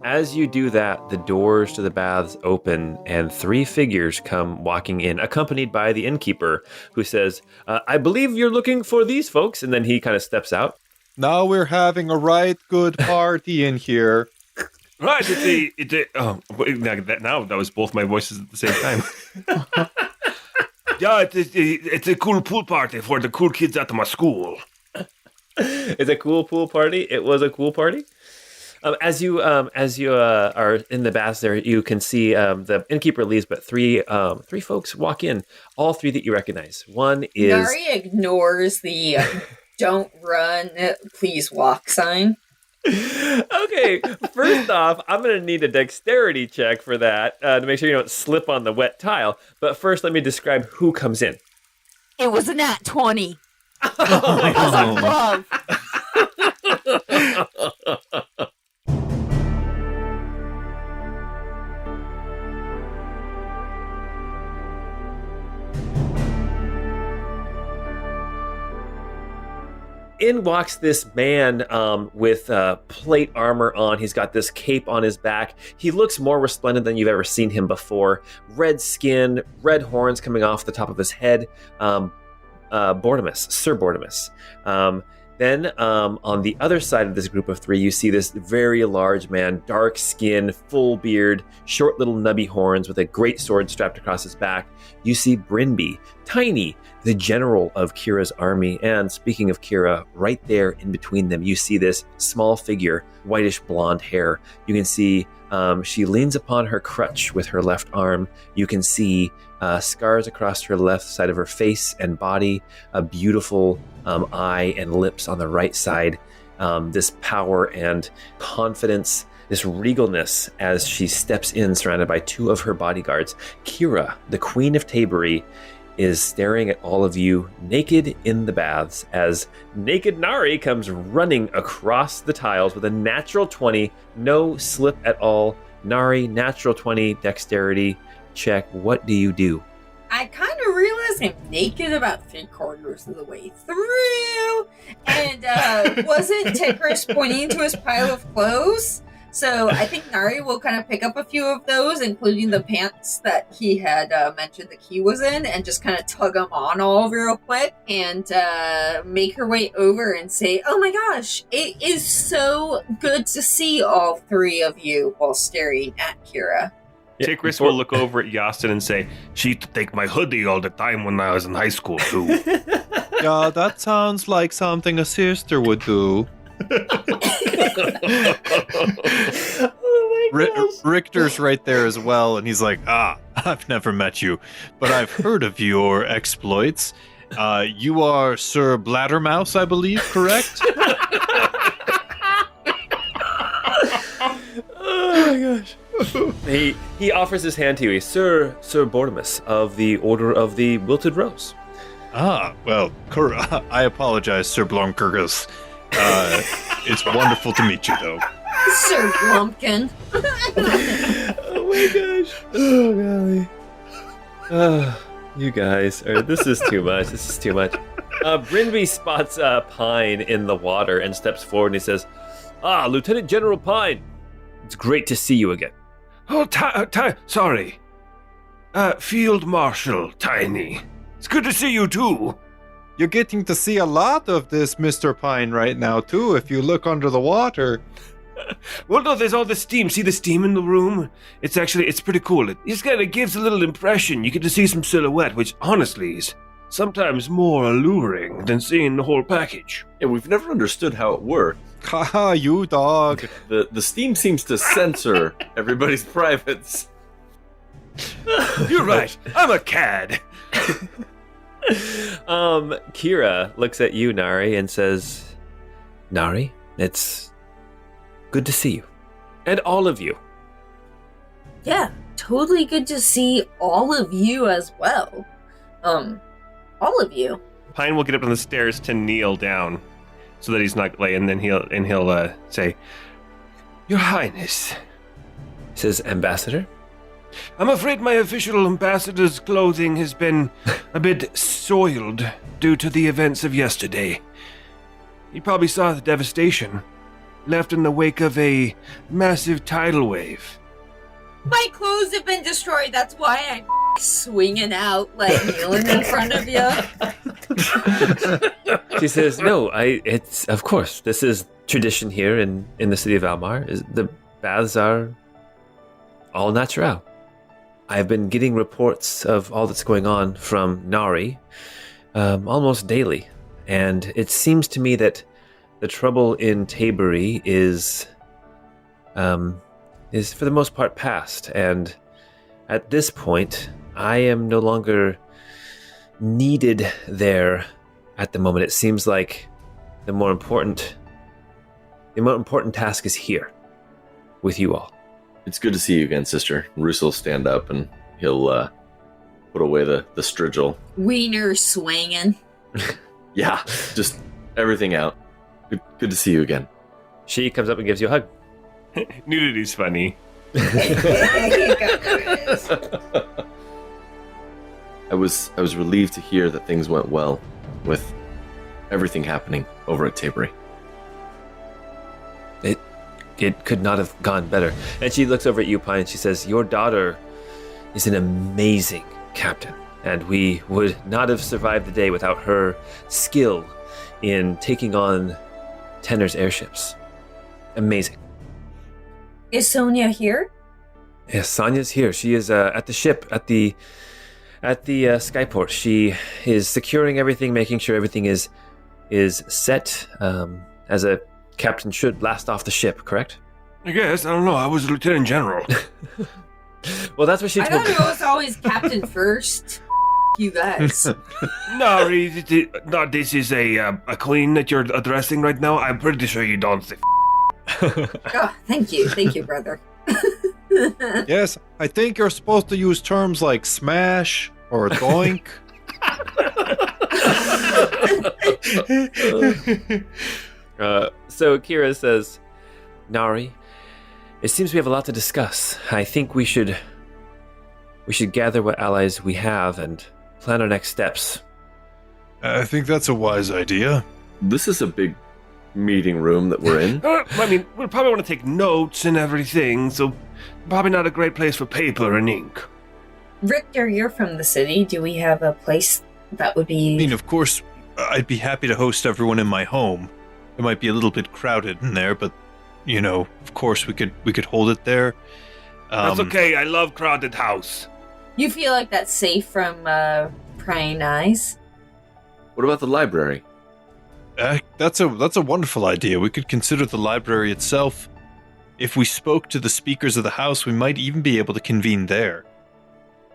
As you do that, the doors to the baths open and three figures come walking in, accompanied by the innkeeper, who says, I believe you're looking for these folks. And then he kind of steps out. Now we're having a right good party in here. Right, that was both my voices at the same time. Yeah, it's a cool pool party for the cool kids at my school. It's a cool pool party. It was a cool party. As you are in the baths there, you can see the innkeeper leaves, but three folks walk in, all three that you recognize. One is... Nari ignores the don't run, please walk sign. Okay, first off, I'm going to need a dexterity check for that to make sure you don't slip on the wet tile. But first, let me describe who comes in. It was a nat 20. Oh my I was above. In walks this man with plate armor on. He's got this cape on his back. He looks more resplendent than you've ever seen him before. Red skin, red horns coming off the top of his head. Sir Bortimus. Then on the other side of this group of three, you see this very large man, dark skin, full beard, short little nubby horns with a great sword strapped across his back. You see Brinby, tiny, the general of Kira's army. And speaking of Kira, right there in between them, you see this small figure, whitish blonde hair. You can see she leans upon her crutch with her left arm. You can see scars across her left side of her face and body, a beautiful eye and lips on the right side. This power and confidence, this regalness as she steps in surrounded by two of her bodyguards. Kira, the Queen of Tabery, is staring at all of you naked in the baths as naked Nari comes running across the tiles with a natural 20, no slip at all. Nari, natural 20, dexterity check. What do you do? I kind of realized I'm naked about 3/4 of the way through, and wasn't Tikris pointing to his pile of clothes? So I think Nari will kind of pick up a few of those, including the pants that he had mentioned the key was in, and just kind of tug them on all real quick, and make her way over and say, "Oh my gosh, it is so good to see all three of you," while staring at Kira. Tikris will look over at Yastin and say, "She used to take my hoodie all the time when I was in high school, too." Yeah, that sounds like something a sister would do. Oh my gosh. Richter's right there as well, and he's like, I've never met you, but I've heard of your exploits. You are Sir Bladdermouse, I believe, correct? Oh my gosh. He offers his hand to you. He's Sir Bortimus of the Order of the Wilted Rose. Well, I apologize, Sir Blomkirkus. It's wonderful to meet you, though. Sir Blumpkin. Oh my gosh. Oh golly. You guys, this is too much. This is too much. Brinby spots Pine in the water and steps forward and he says, Lieutenant General Pine, it's great to see you again. Oh, sorry. Field Marshal Tiny. It's good to see you, too. You're getting to see a lot of this, Mr. Pine, right now, too, if you look under the water. Well, no, there's all the steam. See the steam in the room? It's pretty cool. It just kind of gives a little impression. You get to see some silhouette, which honestly is sometimes more alluring than seeing the whole package. Yeah, we've never understood how it works. Haha, you dog. The steam seems to censor everybody's privates. You're right. I'm a cad. Kira looks at you, Nari, and says, Nari, it's good to see you. And all of you. Yeah, totally good to see all of you as well. All of you. Pine will get up on the stairs to kneel down so that he's not laying, and then he'll say, Your Highness. He says, Ambassador? I'm afraid my official ambassador's clothing has been a bit soiled due to the events of yesterday. You probably saw the devastation left in the wake of a massive tidal wave. My clothes have been destroyed, that's why I'm swinging out, like kneeling in front of you. She says, no, it's, of course, this is tradition here in the city of Almar. The baths are all natural. I've been getting reports of all that's going on from Nari almost daily, and it seems to me that the trouble in Tabery is for the most part past, and at this point, I am no longer needed there at the moment. It seems like the more important task is here with you all. It's good to see you again, sister. Roos will stand up and he'll put away the strigil. Wiener swinging. Yeah, just everything out. Good to see you again. She comes up and gives you a hug. Nudity's funny. I was relieved to hear that things went well with everything happening over at Tabery. It could not have gone better. And she looks over at you, Pine, and she says, your daughter is an amazing captain, and we would not have survived the day without her skill in taking on Tenor's airships. Amazing. Is Sonia here? Yes, Sonia's here. She is at the ship, at the skyport. She is securing everything, making sure everything is set as a captain should blast off the ship, correct? I guess. I don't know. I was a lieutenant general. Well, that's what she I told thought me. it was always captain first. You guys. Nari, this is a queen that you're addressing right now. I'm pretty sure you don't say Oh, thank you, brother. Yes, I think you're supposed to use terms like smash or doink. So Kira says, Nari, it seems we have a lot to discuss. I think we should gather what allies we have and plan our next steps. I think that's a wise idea. This is a big meeting room that we're in. I mean, we'll probably want to take notes and everything, so probably not a great place for paper and ink. Richter, you're from the city. Do we have a place that would be... I mean, of course, I'd be happy to host everyone in my home. It might be a little bit crowded in there, but, you know, of course we could hold it there. That's okay. I love crowded house. You feel like that's safe from prying eyes? What about the library? That's a wonderful idea. We could consider the library itself. If we spoke to the speakers of the house, we might even be able to convene there.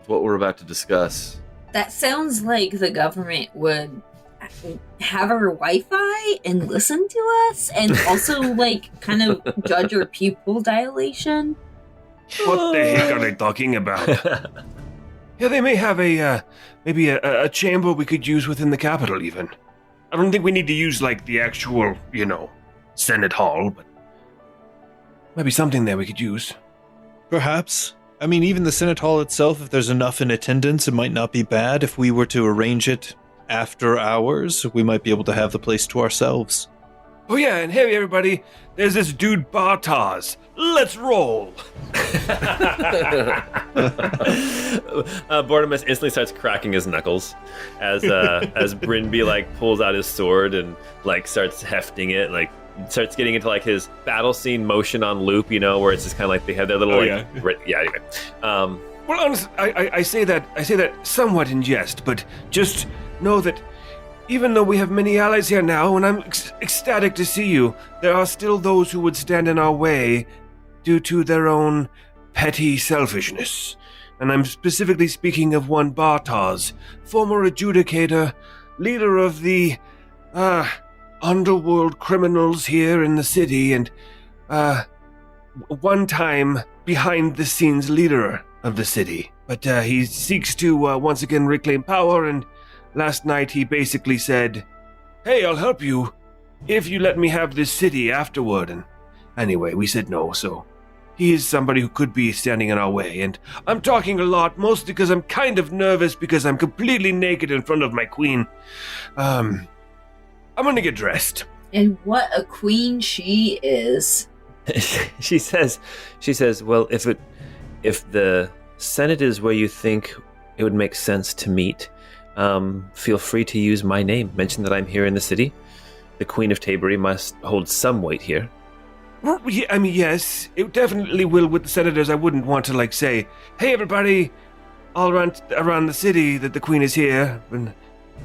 What we're about to discuss. That sounds like the government would have our Wi-Fi and listen to us, and also like kind of judge our pupil dilation. What the heck are they talking about? Yeah, they may have maybe a chamber we could use within the Capitol even. I don't think we need to use like the actual, Senate Hall, but might be something there we could use. Perhaps. I mean, even the Senate Hall itself, if there's enough in attendance, it might not be bad. If we were to arrange it after hours, we might be able to have the place to ourselves. Oh yeah, and hey everybody, there's this dude Bartaz. Let's roll! Bortimus instantly starts cracking his knuckles as Brinby like pulls out his sword and like starts hefting it, like starts getting into like his battle scene motion on loop, where it's just kind of like they have their little Anyway. Well, honestly, I say that somewhat in jest, but just know that even though we have many allies here now, and I'm ecstatic to see you, there are still those who would stand in our way due to their own petty selfishness. And I'm specifically speaking of one Bartaz, former adjudicator, leader of the, underworld criminals here in the city, and, one time behind-the-scenes leader of the city. But, he seeks to, once again reclaim power, and last night he basically said, hey, I'll help you if you let me have this city afterward. And anyway, we said no, so he is somebody who could be standing in our way. And I'm talking a lot, mostly because I'm kind of nervous because I'm completely naked in front of my queen. I'm gonna get dressed. And what a queen she is. She says, well, if the Senate is where you think it would make sense to meet, feel free to use my name. Mention that I'm here in the city. The Queen of Tabery must hold some weight here. Well, yeah, I mean, yes, it definitely will with the senators. I wouldn't want to, say, hey, everybody, all around the city that the Queen is here. And,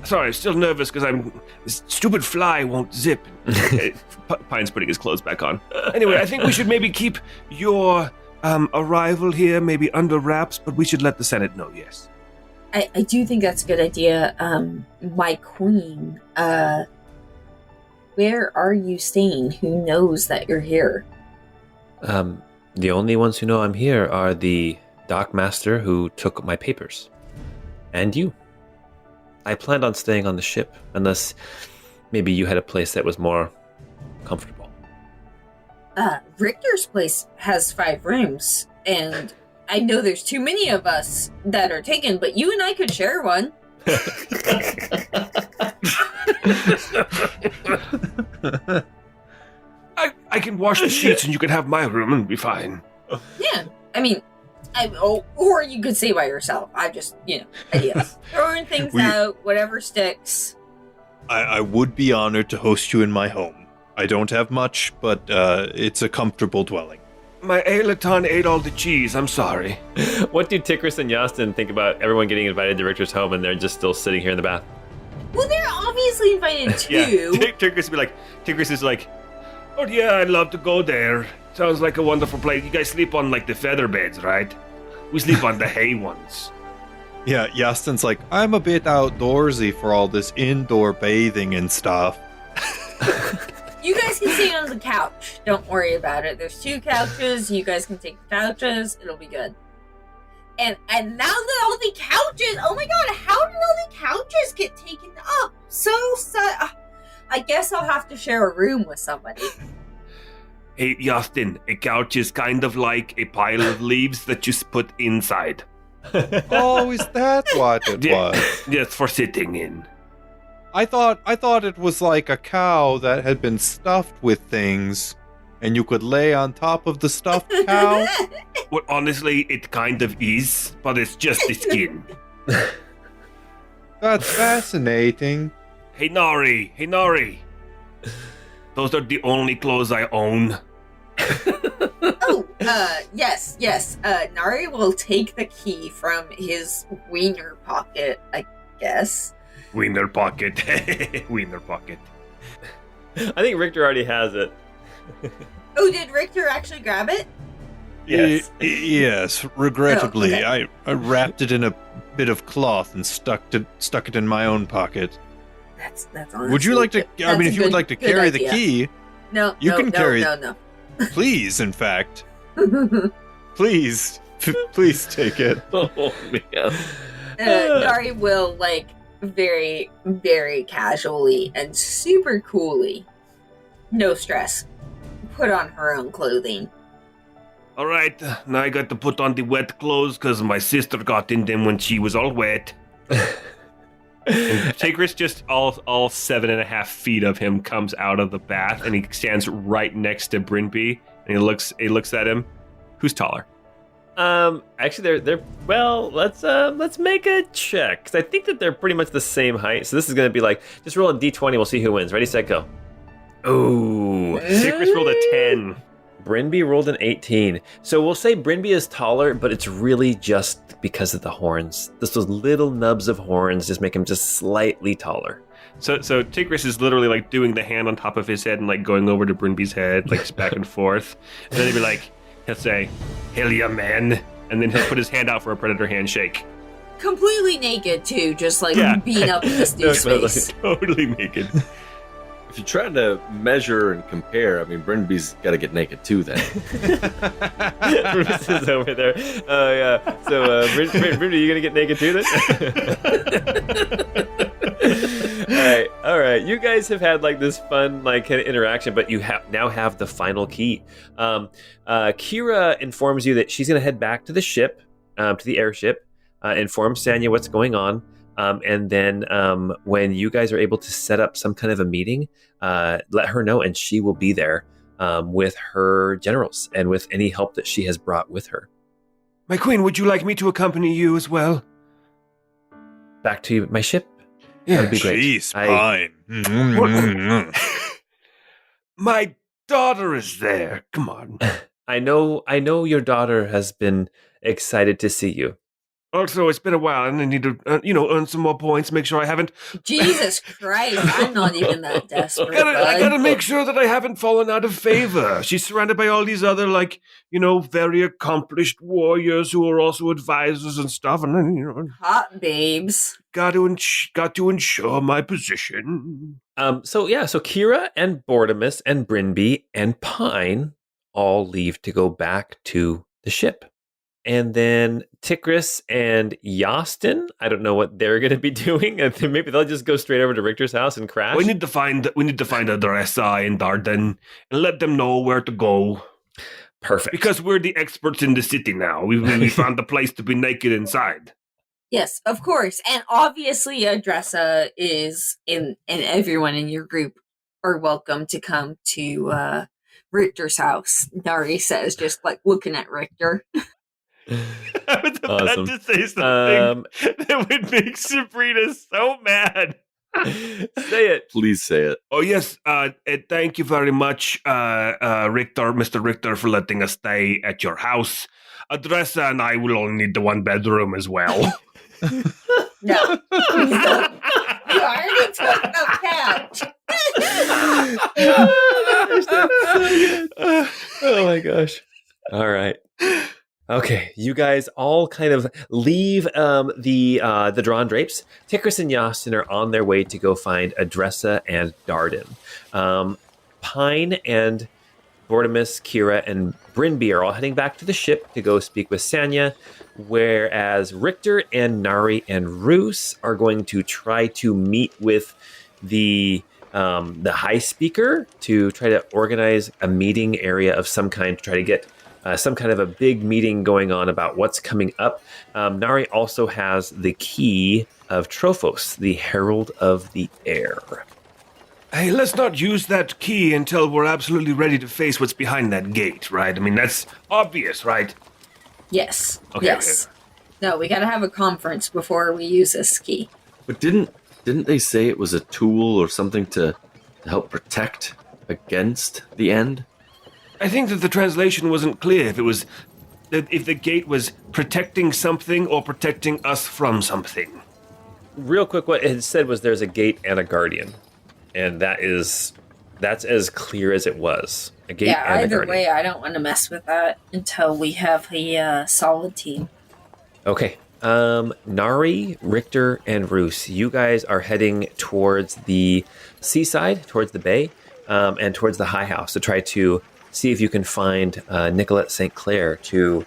sorry, I'm still nervous because this stupid fly won't zip. Pine's putting his clothes back on. Anyway, I think we should maybe keep your arrival here maybe under wraps, but we should let the Senate know, yes. I do think that's a good idea. My queen, where are you staying? Who knows that you're here? The only ones who know I'm here are the dockmaster who took my papers. And you. I planned on staying on the ship, unless maybe you had a place that was more comfortable. Richter's place has 5 rooms, and I know there's too many of us that are taken, but you and I could share one. I can wash the sheets and you can have my room and be fine. Yeah, I mean, or you could stay by yourself. I just, ideas. Throwing things out, whatever sticks. I would be honored to host you in my home. I don't have much, but it's a comfortable dwelling. My Aelaton ate all the cheese. I'm sorry. What do Tikris and Yastin think about everyone getting invited to Richter's home and they're just still sitting here in the bath? Well, they're obviously invited too. Yeah, Tikris is like, oh yeah, I'd love to go there. Sounds like a wonderful place. You guys sleep on like the feather beds, right? We sleep on the hay ones. Yeah, Yastin's like, I'm a bit outdoorsy for all this indoor bathing and stuff. You guys can sit on the couch. Don't worry about it. There's 2 couches. You guys can take the couches. It'll be good. And now that all the couches, oh my god, how did all the couches get taken up? I guess I'll have to share a room with somebody. Hey, Yastin, a couch is kind of like a pile of leaves that you put inside. Oh, is that what it was? Yes, for sitting in. I thought it was like a cow that had been stuffed with things, and you could lay on top of the stuffed cow. Well, honestly, it kind of is, but it's just the skin. That's fascinating. Hey, Nari. Those are the only clothes I own. Yes. Nari will take the key from his wiener pocket, I guess. Wiener pocket. Wiener pocket. I think Richter already has it. Oh, did Richter actually grab it? Yes. Yes, regrettably. Oh, okay. I wrapped it in a bit of cloth and stuck it in my own pocket. That's honestly, Would you like to? I mean, if you would like to carry the idea. key, No, you can carry. No. Please, in fact, please take it. Oh man. Nari will, very, very casually and super coolly, no stress, put on her own clothing. All right, now I got to put on the wet clothes because my sister got in them when she was all wet. Tigris, just all 7.5 feet of him comes out of the bath, and he stands right next to Brinby, and he looks at him. Who's taller? Actually, they're well. Let's make a check because I think that they're pretty much the same height. So this is gonna be like just roll a d20. We'll see who wins. Ready, set, go. Oh, Tigris rolled a 10. Brinby rolled an 18. So we'll say Brinby is taller, but it's really just because of the horns. Those little nubs of horns just make him just slightly taller. So Tigris is literally doing the hand on top of his head and going over to Brinby's head, just back and forth. And then he'll say, "Hell yeah, man!" And then he'll put his hand out for a predator handshake. Completely naked too, just being up in this dude's face. Totally naked. If you're trying to measure and compare, I mean, Brinby's got to get naked too then. Bruce is over there. Oh, yeah. So, Brinby, you going to get naked too then? All right. You guys have had this fun kind of interaction, but you now have the final key. Kira informs you that she's going to head back to the ship, to the airship, inform Sanya what's going on. And then when you guys are able to set up some kind of a meeting, let her know, and she will be there with her generals and with any help that she has brought with her. My queen, would you like me to accompany you as well? Back to my ship? Yeah. That'd be great. Jeez, fine. My daughter is there. Come on. I know your daughter has been excited to see you. Also, it's been a while, and I need to, earn some more points. Make sure I haven't. Jesus Christ! I'm not even that desperate. I gotta make sure that I haven't fallen out of favor. She's surrounded by all these other, very accomplished warriors who are also advisors and stuff, and then, hot babes. got to ensure my position. So Kira and Bortimus and Brinby and Pine all leave to go back to the ship. And then Tikris and Yastin, I don't know what they're going to be doing. Maybe they'll just go straight over to Richter's house and crash. We need to find a Dressa in Darden and let them know where to go. Perfect. Because we're the experts in the city now. We found the place to be naked inside. Yes, of course. And obviously Dressa is and everyone in your group are welcome to come to Richter's house. Nari says, just looking at Richter. I was about to say something that would make Sabrina so mad. Say it. Please say it. Oh, yes. Thank you very much, Mr. Richter, for letting us stay at your house. Adressa and I will only need the one bedroom as well. No. You already took the couch. Oh my gosh. All right. Okay, you guys all kind of leave the drawn drapes. Tikris and Yastin are on their way to go find Adressa and Darden. Pine and Bortimus, Kira, and Brinby are all heading back to the ship to go speak with Sanya, whereas Richter and Nari and Roos are going to try to meet with the High Speaker to try to organize a meeting area of some kind to try to get some kind of a big meeting going on about what's coming up. Nari also has the key of Trophos, the Herald of the Air. Hey, let's not use that key until we're absolutely ready to face what's behind that gate, right? I mean, that's obvious, right? Yes. Okay, yes. okay. No, we gotta have a conference before we use this key. But didn't they say it was a tool or something to help protect against the end? I think that the translation wasn't clear if the gate was protecting something or protecting us from something. Real quick, what it said was there's a gate and a guardian. And that's as clear as it was. A gate Yeah, and a either guardian. way, I don't want to mess with that until we have a solid team. Okay. Nari, Richter, and Roos, you guys are heading towards the seaside, towards the bay, and towards the High House to try to see if you can find Nicolette St. Clair to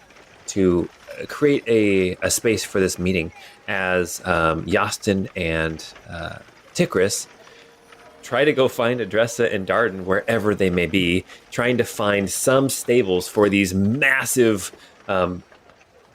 create a space for this meeting as Yastin and Tikris try to go find Adressa and Darden wherever they may be, trying to find some stables for these massive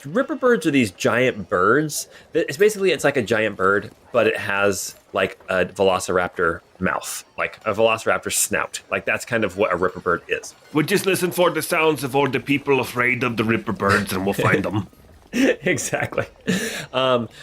Ripper birds are these giant birds. It's like a giant bird, but it has like a velociraptor mouth, like a velociraptor snout. Like that's kind of what a Ripper bird is. We'll just listen for the sounds of all the people afraid of the Ripper birds and we'll find them. Exactly.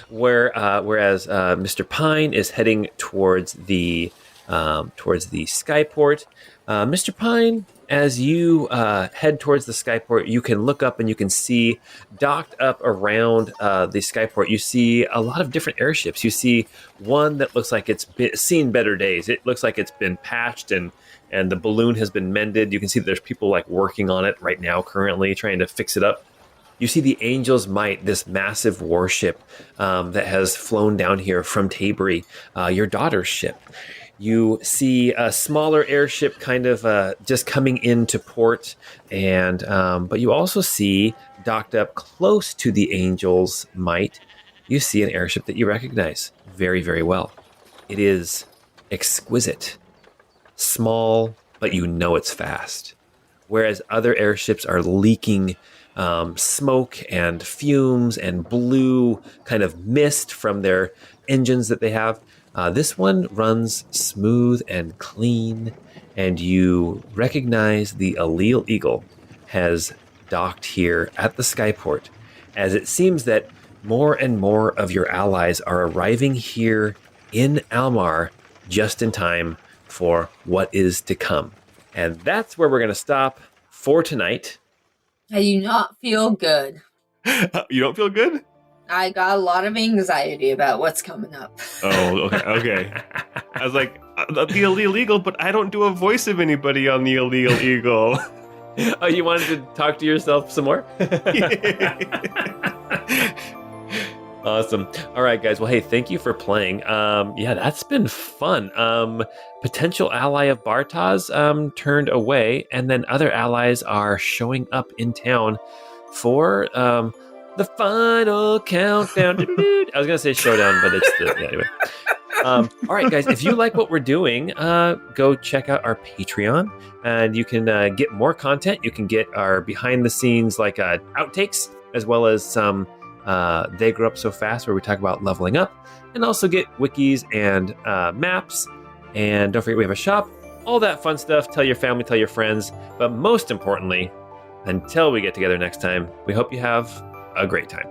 Whereas Mr. Pine is heading towards the skyport. Mr. Pine, as you head towards the skyport, you can look up and you can see docked up around the skyport. You see a lot of different airships. You see one that looks like it's seen better days. It looks like it's been patched and the balloon has been mended. You can see that there's people like working on it right now, currently trying to fix it up. You see the Angel's Might, this massive warship that has flown down here from Tabery, your daughter's ship. You see a smaller airship kind of just coming into port, and but you also see docked up close to the Angel's Might, you see an airship that you recognize very, very well. It is exquisite, small, but you know it's fast. Whereas other airships are leaking smoke and fumes and blue kind of mist from their engines that they have. This one runs smooth and clean, and you recognize the Allele Eagle has docked here at the skyport, as it seems that more and more of your allies are arriving here in Almar just in time for what is to come. And that's where we're going to stop for tonight. I do not feel good. You don't feel good? I got a lot of anxiety about what's coming up. Oh, okay. I was like, the Allele Eagle, but I don't do a voice of anybody on the Allele Eagle. Oh, you wanted to talk to yourself some more? Awesome. All right, guys. Well, hey, thank you for playing. Yeah, that's been fun. Potential ally of Bartaz turned away, and then other allies are showing up in town for the final countdown. I was going to say showdown, but it's anyway. All right, guys, if you like what we're doing, go check out our Patreon, and you can get more content. You can get our behind-the-scenes like outtakes, as well as some They Grow Up So Fast, where we talk about leveling up, and also get wikis and maps. And don't forget, we have a shop, all that fun stuff. Tell your family, tell your friends. But most importantly, until we get together next time, we hope you have a great time.